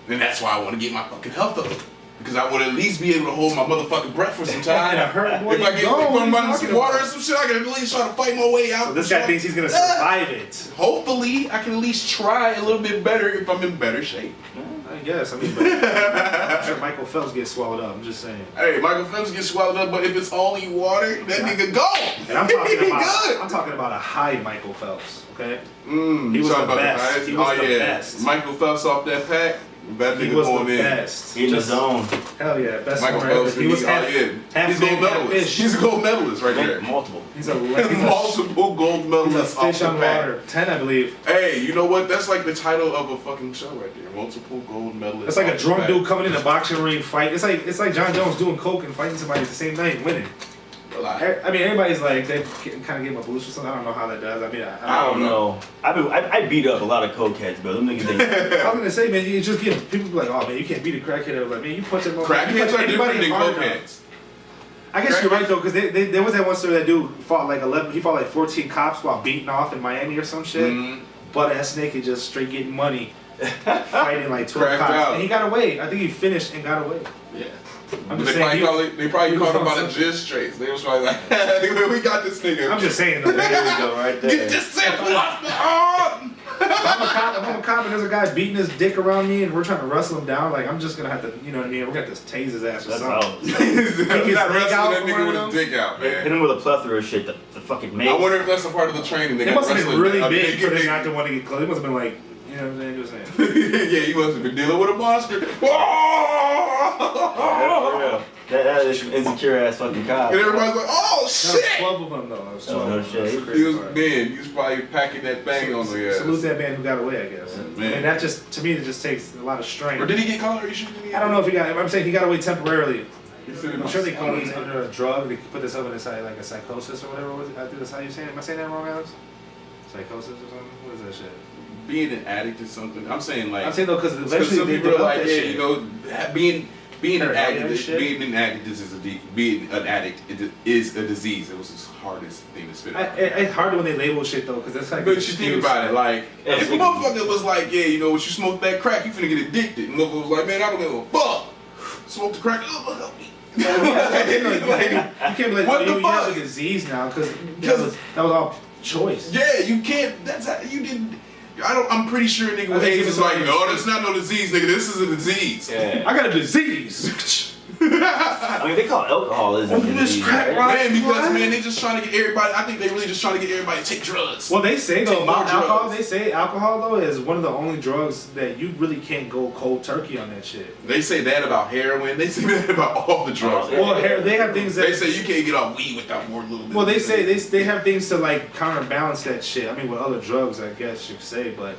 Then that's why I want to get my fucking health up. Because I would at least be able to hold my motherfucking breath for some time. And a hurt boy, If I you get gone. What from you under talking some water or about? some shit, I can at least try to fight my way out. So this guy thinks he's gonna survive it. Hopefully, I can at least try a little bit better if I'm in better shape. I guess. I mean, but I'm sure Michael Phelps gets swallowed up. I'm just saying. Hey, Michael Phelps gets swallowed up, but if it's only water, that nigga go. And I'm talking He about. good. I'm talking about a high Michael Phelps. Okay. You He was talking the about best. the highest? He was oh the yeah, best. Michael Phelps off that pack. That He nigga was going the in. best. In the Just- zone. Hell yeah, best Michael swimmer ever. Phelps, He was half he's a man, gold half medalist. fish. He's a gold medalist right there. Multiple. He's a Multiple gold He's a medalists off fish the on bat. water. 10, I believe. Hey, you know what? That's like the title of a fucking show right there. Multiple gold medalists. It's like a off the drunk bat. dude coming in a boxing ring fight. It's like John Jones doing coke and fighting somebody at the same night and winning. I mean, everybody's like they kind of give him a boost or something. I don't know how that does. I mean, I don't know. I beat up a lot of cokeheads, but them niggas ain't. I was gonna say, man, you just get people be like, oh man, you can't beat a crackhead. I was like, man, you punch him. Crackheads are different than cokeheads. I guess you're right though, because there was that one story that dude fought like 11. He fought like 14 cops while beating off in Miami or some shit. Mm-hmm. But ass naked, just straight getting money, fighting like 12 Cracked cops, out. and he got away. I think he finished and got away. Yeah. I'm They just probably saying. call it. They probably he was called him on by the something. jizz traits. They was probably like, "We got this nigga." I'm just saying though. There we Man, go, right there. Get this sample off the arm. if I'm a cop and there's a guy beating his dick around me and we're trying to wrestle him down, like I'm just gonna have to, you know what I mean? We're gonna have to tase his ass or That's something. how. He's not dick wrestling out that for nigga one with of his dick out, Hit man. him with a plethora of shit. The fucking mace. I wonder if that's a part of the training. They It got must have been wrestling really a big for them nigga. not to want to get close. It must have been like, you know what I'm saying? Just saying. Yeah, he must have been dealing with a monster. Yeah, that is some insecure ass fucking cop. And everybody's like, "Oh That was shit!" 12 of them though. That was Oh, 12 no of them. shit. That's the He crazy was part. man. He was probably packing that bang on the ass. Salute that man who got away, I guess. Man. And that just, to me, it just takes a lot of strength. Or did he get caught? Or he shooting? I don't know if he got, I'm saying he got away temporarily. He said it I'm was- sure they called him under a drug. They put this up in a, like a psychosis or whatever. Was it? I think that's how you saying it. Am I saying that wrong, Alex? Psychosis or something? What is that shit? being an addict is something. I'm saying like. I'm saying though, because Because eventually some they people are develop like, that yeah, shit. you know, being an They're addict, and shit. being an addict being an addict is a disease. It was the hardest thing to spit out. It's hard when they label shit though, because that's like. But you think about it, like, Yeah, if a motherfucker was like, yeah, you know, once you smoke that crack, you finna get addicted. And motherfucker was like, man, I don't give a fuck. Smoke the crack, oh, help me. You can't be like, What oh, the you have fuck? a disease now, because that was all choice. Yeah, you can't. That's how you didn't. I'm pretty sure a nigga I with think AIDS it's is like, like- no, that's not no disease, nigga. This is a disease. Yeah. I got a disease. I mean, they call alcoholism. Oh, this disease, crack, right? right? Man, because What? man, they just trying to get everybody. I think they really just trying to get everybody to take drugs. Well, they say though Take more about alcohol. drugs. They say alcohol though is one of the only drugs that you really can't go cold turkey on that shit. They say that about heroin. They say that about all the drugs. Oh, yeah. Well, they have things that They say you can't get off weed without more little bit. Well, they say they have things to like counterbalance that shit. I mean, with other drugs, I guess you could say, but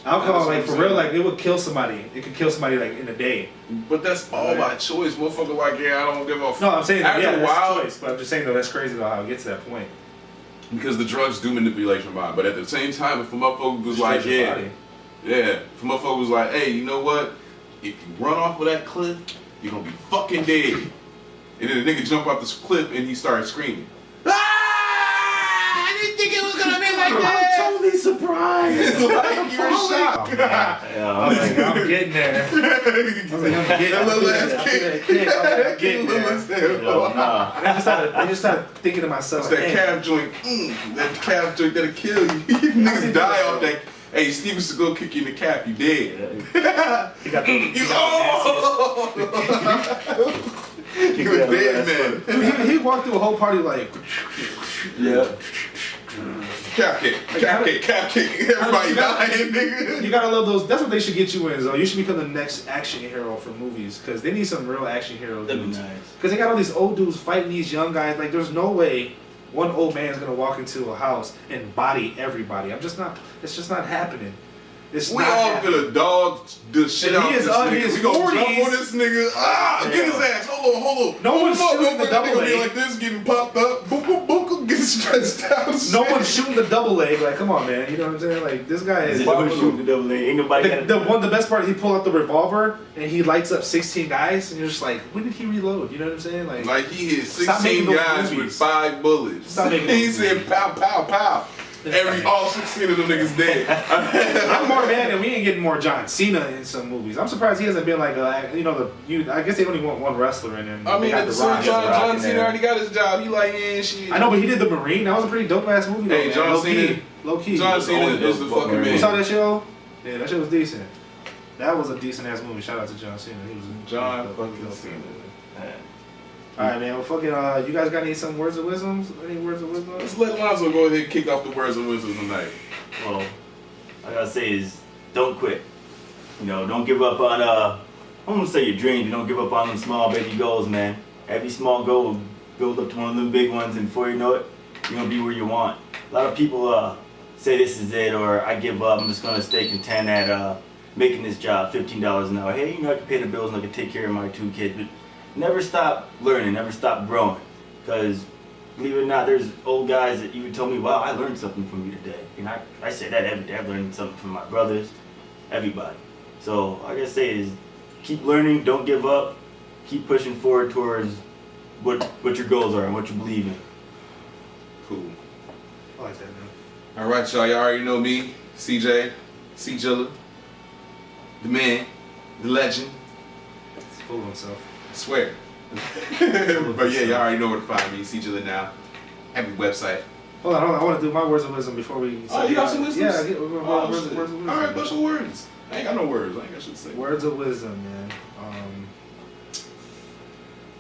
alcohol, That's what like I'm for saying. real, like it would kill somebody. It could kill somebody like in a day. But that's all by choice. Motherfucker, like, yeah, I don't give a fuck. No, I'm saying that, After yeah, a that's while, choice. But I'm just saying though, that's crazy though how it gets to that point. because the drugs do manipulate your mind. But at the same time, if a motherfucker was like, Destroys your yeah, body. yeah, if a motherfucker was like, hey, you know what? If you run off of that cliff, you're gonna be fucking dead. And then the nigga jump off this cliff and he started screaming. Ah! I didn't think it was gonna be like that. I'm totally surprised. It's like you're Oh, shocked. man. Yeah, I was like, I'm getting there. I was like, I'm getting That little there. ass kid. I'm That getting little there. ass kid. Yo, nah. And I just started thinking to myself, That's that hey, calf joint. That calf joint that'll kill you. Niggas die off that. Hey, Steven Seagal kick you in the calf, you dead. he got the, You You a dead man. he walked through a whole party like, Yeah. Calf kick, calf kick, calf kick. Everybody dying, nigga. you gotta love those. That's what they should get you in, though. You should become the next action hero for movies, because they need some real action heroes. That'd be dudes. nice. Because they got all these old dudes fighting these young guys. Like, there's no way one old man's gonna walk into a house and body everybody. It's just not happening. It's We not all happening. gonna dog the shit He out is this on nigga. his We gonna jump 40s. on this nigga. Ah, get his ass. Hold on. No one's Hold on, shooting the motherfucker. double Nigga be leg. like this, getting popped up. Boom, boom, boom, getting stretched out. No one's shooting the double leg. Like, come on, man. You know what I'm saying? Like, this guy is. Shoot the double A. Ain't nobody got The best part is he pulled out the revolver and he lights up 16 guys, and you're just like, when did he reload? You know what I'm saying? Like he hit Stop 16 making those guys with movies. 5 bullets. Stop making He those said movies. pow, pow, pow. All 16 of them niggas dead. I'm more mad that we ain't getting more John Cena in some movies. I'm surprised he hasn't been like I guess they only want one wrestler in there. I mean, at the same time, John Cena already got his job. He like, yeah, shit. I know, but he did the Marine. That was a pretty dope ass movie. Though, Hey, man. John Low Cena- key. Low key. John Cena is the fucking You man. saw that show? Yeah, that shit was decent. That was a decent ass movie. Shout out to John Cena. He was John he was fucking dope. Cena. All right, man. Well, fucking. You guys got some words of wisdom? Any words of wisdom? Let's let Lonzo go ahead and kick off the words of wisdom tonight. Well, I gotta say is don't quit. You know, don't give up on I'm gonna say your dreams, but don't give up on them small baby goals, man. Every small goal will build up to one of them big ones, and before you know it, you're gonna be where you want. A lot of people say this is it, or I give up, I'm just gonna stay content at making this job $15 an hour. Hey, you know, I can pay the bills and I can take care of my 2 kids, but never stop learning, never stop growing. Because believe it or not, there's old guys that even told me, wow, I learned something from you today. And I say that every day. I've learned something from my brothers, everybody. So all I gotta say is keep learning, don't give up, keep pushing forward towards what your goals are and what you believe in. Cool. I like that, man. All right, y'all. Y'all already know me, CJ, C-Jilla, the man, the legend. He's full of himself. I swear. But yeah, y'all already know where to find me, C-Jilla now. Every website. Hold on. I want to do my words of wisdom before we. Oh, you got some wisdom? Yeah, I get words of wisdom. All right, bunch of words. I ain't got no words. I ain't got shit to say. Words of wisdom, man.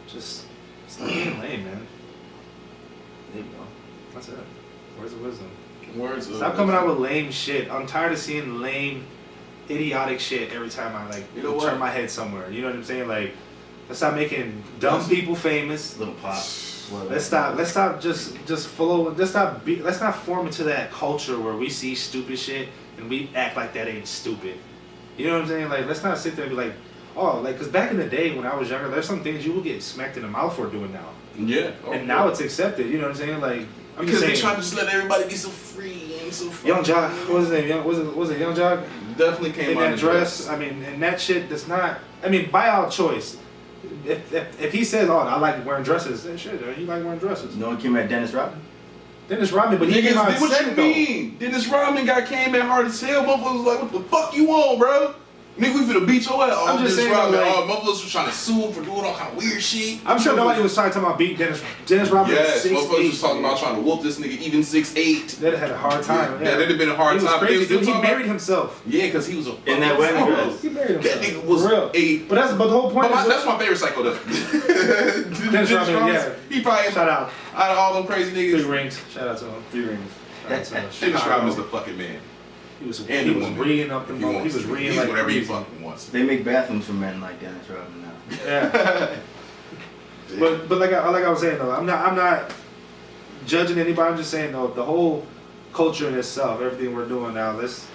Just stop being lame, man. There you go. That's it. Words of wisdom. Words of Stop coming out with lame shit. I'm tired of seeing lame, idiotic shit every time I turn my head somewhere. You know what I'm saying? Like, let's stop making dumb people famous. Little pop. Let's stop just follow. Let's not form into that culture where we see stupid shit and we act like that ain't stupid. You know what I'm saying? Like, let's not sit there and be like, oh, like, because back in the day when I was younger, there's some things you would get smacked in the mouth for doing now. Yeah. And now it's accepted. You know what I'm saying? Like, I'm because just they saying, trying to just let everybody be so free and so fun. Young Jock, what was his name? Was it Young Jock? Definitely came In out that dress. I mean, and that shit does not. I mean, by our choice. If he says, "Oh, I like wearing dresses," then shit, you like wearing dresses. No one came at Dennis Rodman? Dennis Rodman, but he came out and What said you it though. mean? Dennis Rodman came in hard as hell. Motherfuckers was like, what the fuck you on, bro? Nigga, we finna beat your ass. Oh, I'm just Dennis saying, Rodman. like- Oh, motherfuckers was trying to sue him for doing all kind of weird shit. I'm sure nobody was talking about beat Dennis Rodman. Yes, 6'8". motherfuckers was talking about trying to whoop this nigga even 6'8". They'd have had a hard time. Yeah, that'd have been a hard He was time. crazy, They dude. was He talking married about- himself. Yeah, because he was a In that wedding dress. He married That himself. nigga was For real. But the whole point. That's my favorite psycho though. Dennis Rodman, yeah. He probably Shout out. out of all them crazy 3 niggas. rings. Shout out to him. 3 rings. Shout out to him. Dennis Rodman's the fucking man. He was And he the was woman. reading up the If moment. He wants was to. reading He's like whatever he crazy. fucking wants. They make bathrooms for men like Dennis Rodman now. Yeah. But like I was saying though, I'm not judging anybody. I'm just saying though, the whole culture in itself, everything we're doing now, let's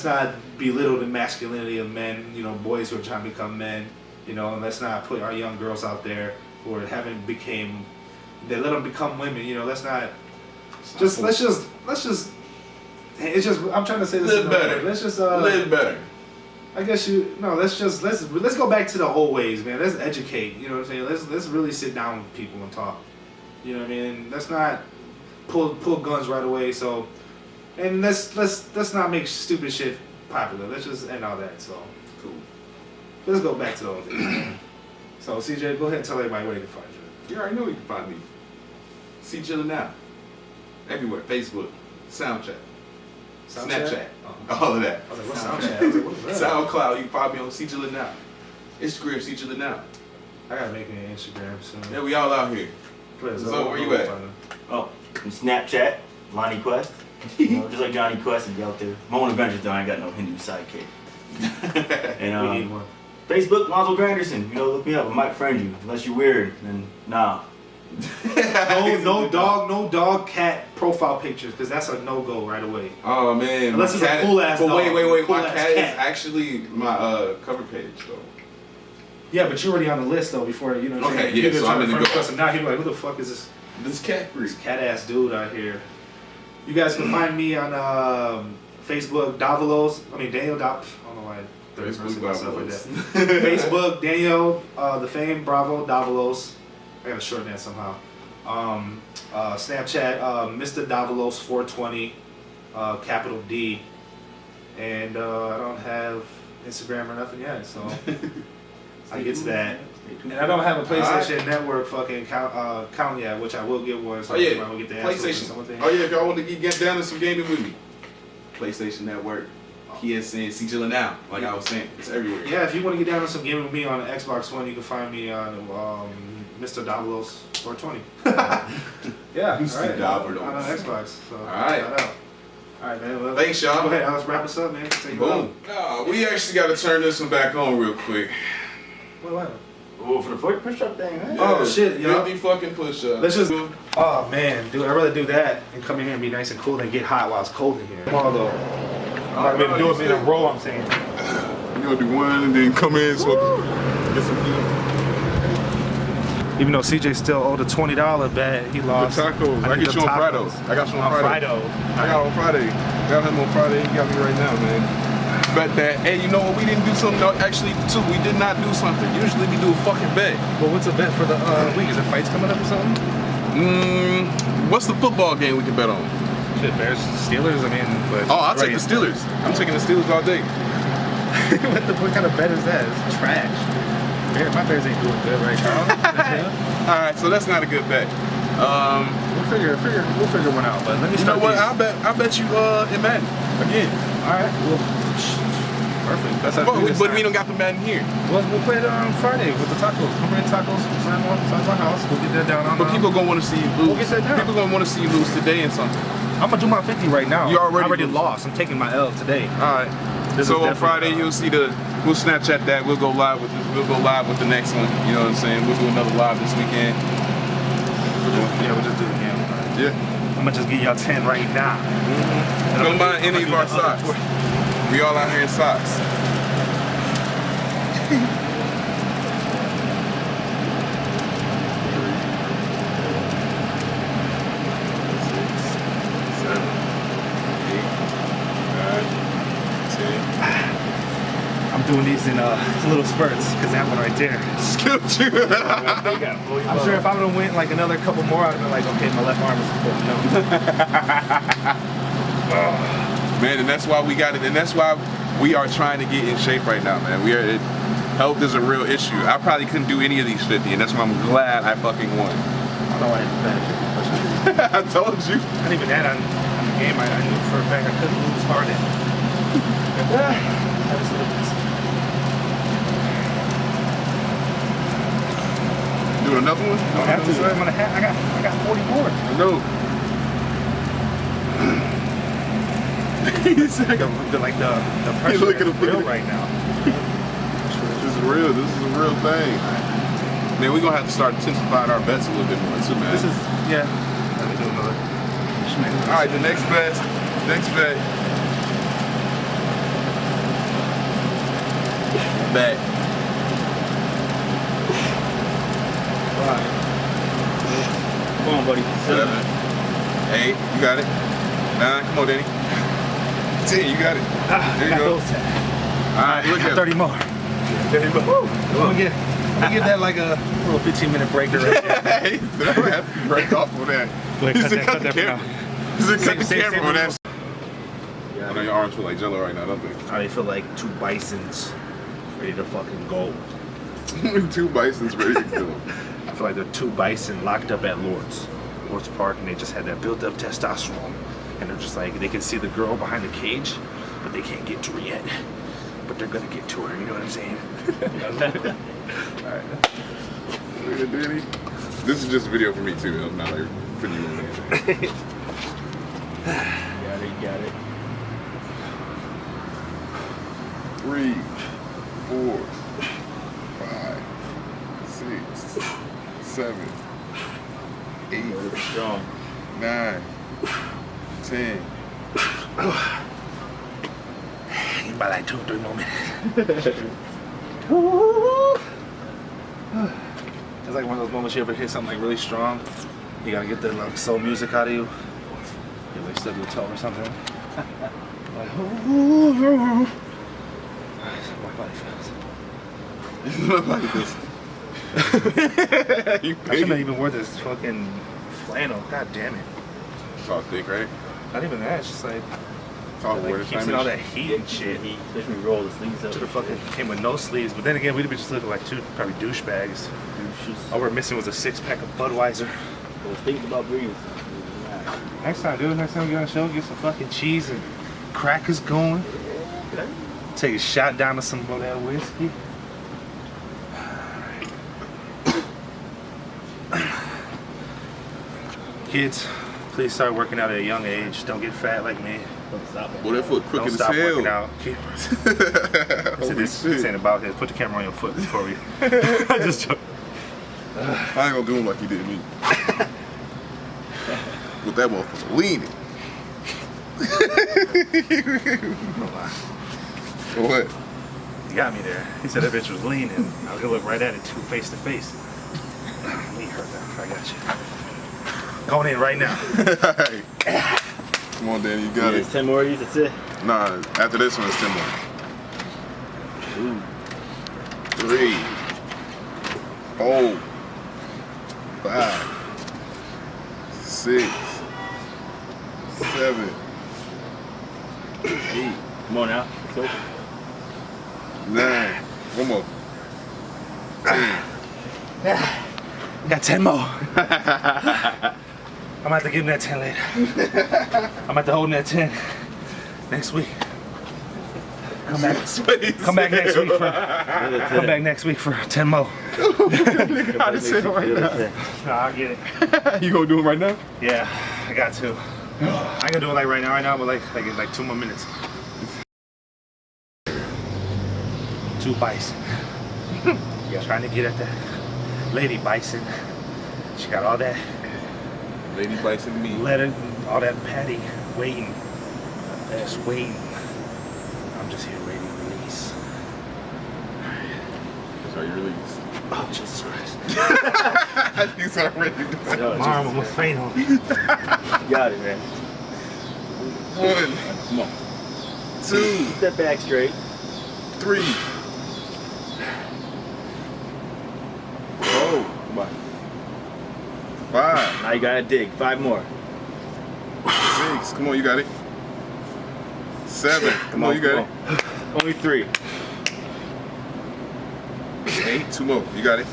not belittle the masculinity of men. You know, boys who are trying to become men. You know, and let's not put our young girls out there who are let them become women. You know, let's just. It's just. I'm trying to say this. Live better. Let's just. Live better. I guess let's go back to the old ways, man. Let's educate. You know what I'm saying? Let's really sit down with people and talk. You know what I mean? Let's not pull guns right away. So, and let's not make stupid shit popular. Let's just end all that. So, Cool. let's go back to the old days. So, CJ, go ahead and tell everybody where they can find you. You already know you can find me. C-Jilla now. Everywhere. Facebook, Snapchat, all of that. I was like, what's Soundchat? I was like, what is that? SoundCloud, you can find me on C-Jilla now. Instagram, C-Jilla now. I gotta make me an Instagram soon. Yeah, we all out here. Please, So, where you at? Oh, and Snapchat, Lonnie Quest. You know, just like Johnny Quest and be out there. My own adventures though, I ain't got no Hindu sidekick. And We need one. Facebook, Lonzo Granderson. You know, look me up. I might friend you. Unless you're weird, then nah. No dog, cat profile pictures, because that's a no-go right away. Oh man, Unless my it's a cat- cool-ass But dog. wait, Cool my ass cat is cat. actually my cover page though. Yeah, but you're already on the list though. Before you know. What I'm Okay, saying? yeah, You've been so trying I'm to in the friend go. request him. Now he's like, who the fuck is this This cat freak. cat ass dude out here? You guys can find me on Facebook, Davalos. I mean Daniel I don't know why I third Facebook person myself like Davalos. that. Facebook, Daniel, the fame Bravo Davalos. I gotta shorten that somehow. Snapchat, Mr. Davalos 420, capital D, and I don't have Instagram or nothing yet, so I get to that. And I don't have a PlayStation Network fucking count yet, which I will get one. So Oh yeah, I will get the PlayStation. Oh yeah, if y'all want to get down to some gaming with me, PlayStation Network, PSN, C-Jilla now. Like I was saying, it's everywhere. Yeah, if you want to get down on some gaming with me on Xbox One, you can find me on Mr. Davalos 420. Yeah, Mr. all right. Davalos. On Xbox. So All right. shout out. All right, man. Well, Thanks, y'all. Go ahead, let's wrap this up, man. Take Boom. No, we actually got to turn this one back on real quick. What? Oh, for the push-up thing, right? Oh, shit, yo. 50 fucking push-ups. Let's just. Oh man, dude, I'd rather do that and come in here and be nice and cool than get hot while it's cold in here. Tomorrow though, I'm gonna do it in a row. I'm saying. We're gonna do one and then come in so get some food. Even though CJ still owed a $20 bet, he lost. The tacos. I get you on Fridays. I got you on Friday. I got on Friday. Got him on Friday. He got me right now, man. Bet that. Hey, you know what? We didn't do something. No, actually, too. We did not do something. Usually we do a fucking bet. Well, what's a bet for the week? Is there fights coming up or something? What's the football game we can bet on? Shit, Bears, Steelers. I mean, but Oh, I'll take the Steelers. I'm taking the Steelers all day. what kind of bet is that? It's trash. My Bears ain't doing good right now. All right, so that's not a good bet. We'll figure one out. But let me You know start. what? I bet you in Madden again. All right. Well, perfect. That's our But we don't got the Madden here. We'll play it on Friday with the tacos. Come bring tacos inside my house. We'll get that down on. But people gonna want to see you lose. We'll get that down. People gonna want to see you lose today and something. I'm gonna do my 50 right now. You already I already lose. lost. I'm taking my L today. All right. This So is on Friday definitely, you'll see we'll Snapchat that. We'll go live with this. We'll go live with the next one. You know what I'm saying? We'll do another live this weekend. we'll just do it again. Yeah. I'm gonna just give y'all 10 right now. Don't mind any of our socks. We all out here in socks. I'm doing these in little spurts because that one right there. Skip you. I'm sure if I would have went like another couple more, I'd have been like, okay, my left arm is important. Man, and that's why we got it, and that's why we are trying to get in shape right now, man. Health is a real issue. I probably couldn't do any of these 50, and that's why I'm glad I fucking won. I know I had to I told you. I didn't even add on the game. I knew for a fact I couldn't lose hard in. Do another one? I have to. I got 40 more. No. He's like, The pressure look at is him. real right now. this is real. This is a real thing. Man, we're gonna have to start intensifying our bets a little bit more too, man. This is Let me do another. All right, the next bet. Bet. 5. Come on, buddy. 7, 8. You got it. 9. Come on, Danny. 10. You got it. There you go. All right, look at 30 more. 30 more. I'm gonna give that like a little 15-minute breaker right there. Hey, I have to break off on that. Wait, He's cut to that cut the for now. camera. He's to cut the Save camera on that. Yeah. I know your arms feel like Jello right now, don't they? I feel like 2 bisons ready to fucking go. 2 bisons ready to go. I feel like they're 2 bison locked up at Lord's Park, and they just had that built-up testosterone, and they're just like, they can see the girl behind the cage, but they can't get to her yet. But they're gonna get to her. You know what I'm saying? All right. Look at Danny. This is just a video for me too. I'm not like putting you on anything. You got it. 3, 4, 5, 6, 7, 8, Strong. 9, 10. By like 2 or 3 more minutes. It's like one of those moments you ever hear something like really strong. You gotta get the like soul music out of you. You like stub your toe or something. Like, my body feels. You I shouldn't have even wore this fucking flannel. God damn it. It's all thick, right? Not even that. It's just like, It's all it water like keeps in all that heat and shit. Especially when we roll the sleeves up. Should have fucking came with no sleeves. But then again, we'd be just looking like 2 probably douchebags. All we're missing was a 6-pack of Budweiser. I was thinking about bringing some. Next time, dude. Next time we get on the show, get some fucking cheese and crackers going. Take a shot down to some of that whiskey. Kids, Please start working out at a young age. Don't get fat like me. Don't stop it. Well, that foot Don't crooked as stop working hell. out. Keep. Holy This shit. ain't about this. Put the camera on your foot before we. Just joke. I ain't gonna do him like he did me. With that motherfucker leaning. What? He got me there. He said that bitch was leaning. I was gonna look right at it, too, face to face. Lean her down. I got you. Going in right now. Come on, Danny, you got There's it. 10 more of these, that's it. Nah, after this one, it's 10 more. Ooh. 3, 4, 5, 6, 7, 8, Come on now. It's open. 9. One more. 10. Got 10 more. I'm gonna have to give him that 10 later. I'm gonna have to hold him that 10 next week. Come back next week for come back next week for 10 more. I just said it right now. No, I'll get it. You gonna do it right now? Yeah, I got to. I ain't gonna do it like right now, but like 2 more minutes. 2 bison. Trying to get at that lady bison. She got all that Lady Bison me. letter, all that patty waiting. Just waiting. I'm just here waiting to release. Are you released? Oh, Jesus Christ. He's already done. No, My arm almost faint on me. you got it, man. 1, Come on. 2, Keep that back straight. 3. Oh, come on. 5, Now you gotta dig. 5 more. 6. Come on, you got it. 7. Come on, you got it. Only 3. 8. 2 more. You got it.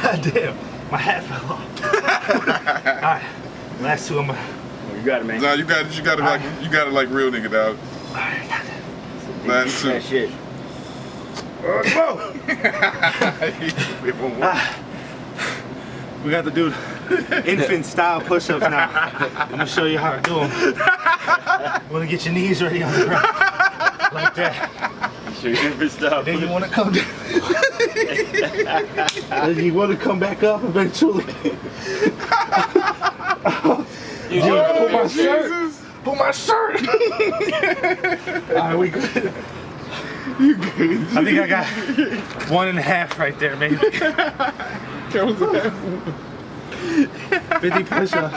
God damn, my hat fell off. Alright, last 2 I'm gonna. Oh, you got it, man. No, you got it. You got it like real nigga, dog. Alright, got it. Last 2. That shit. Whoa! We got to do infant style push-ups now. I'm gonna show you how to do them. You wanna get your knees ready on the ground. Like that. You sure you're infant style? Then you wanna come down. Then you wanna come back up eventually. Pull my shirt. Pull my shirt. Alright, we good. You good? I think I got 1.5 right there, maybe. That was a half. 50 push-ups.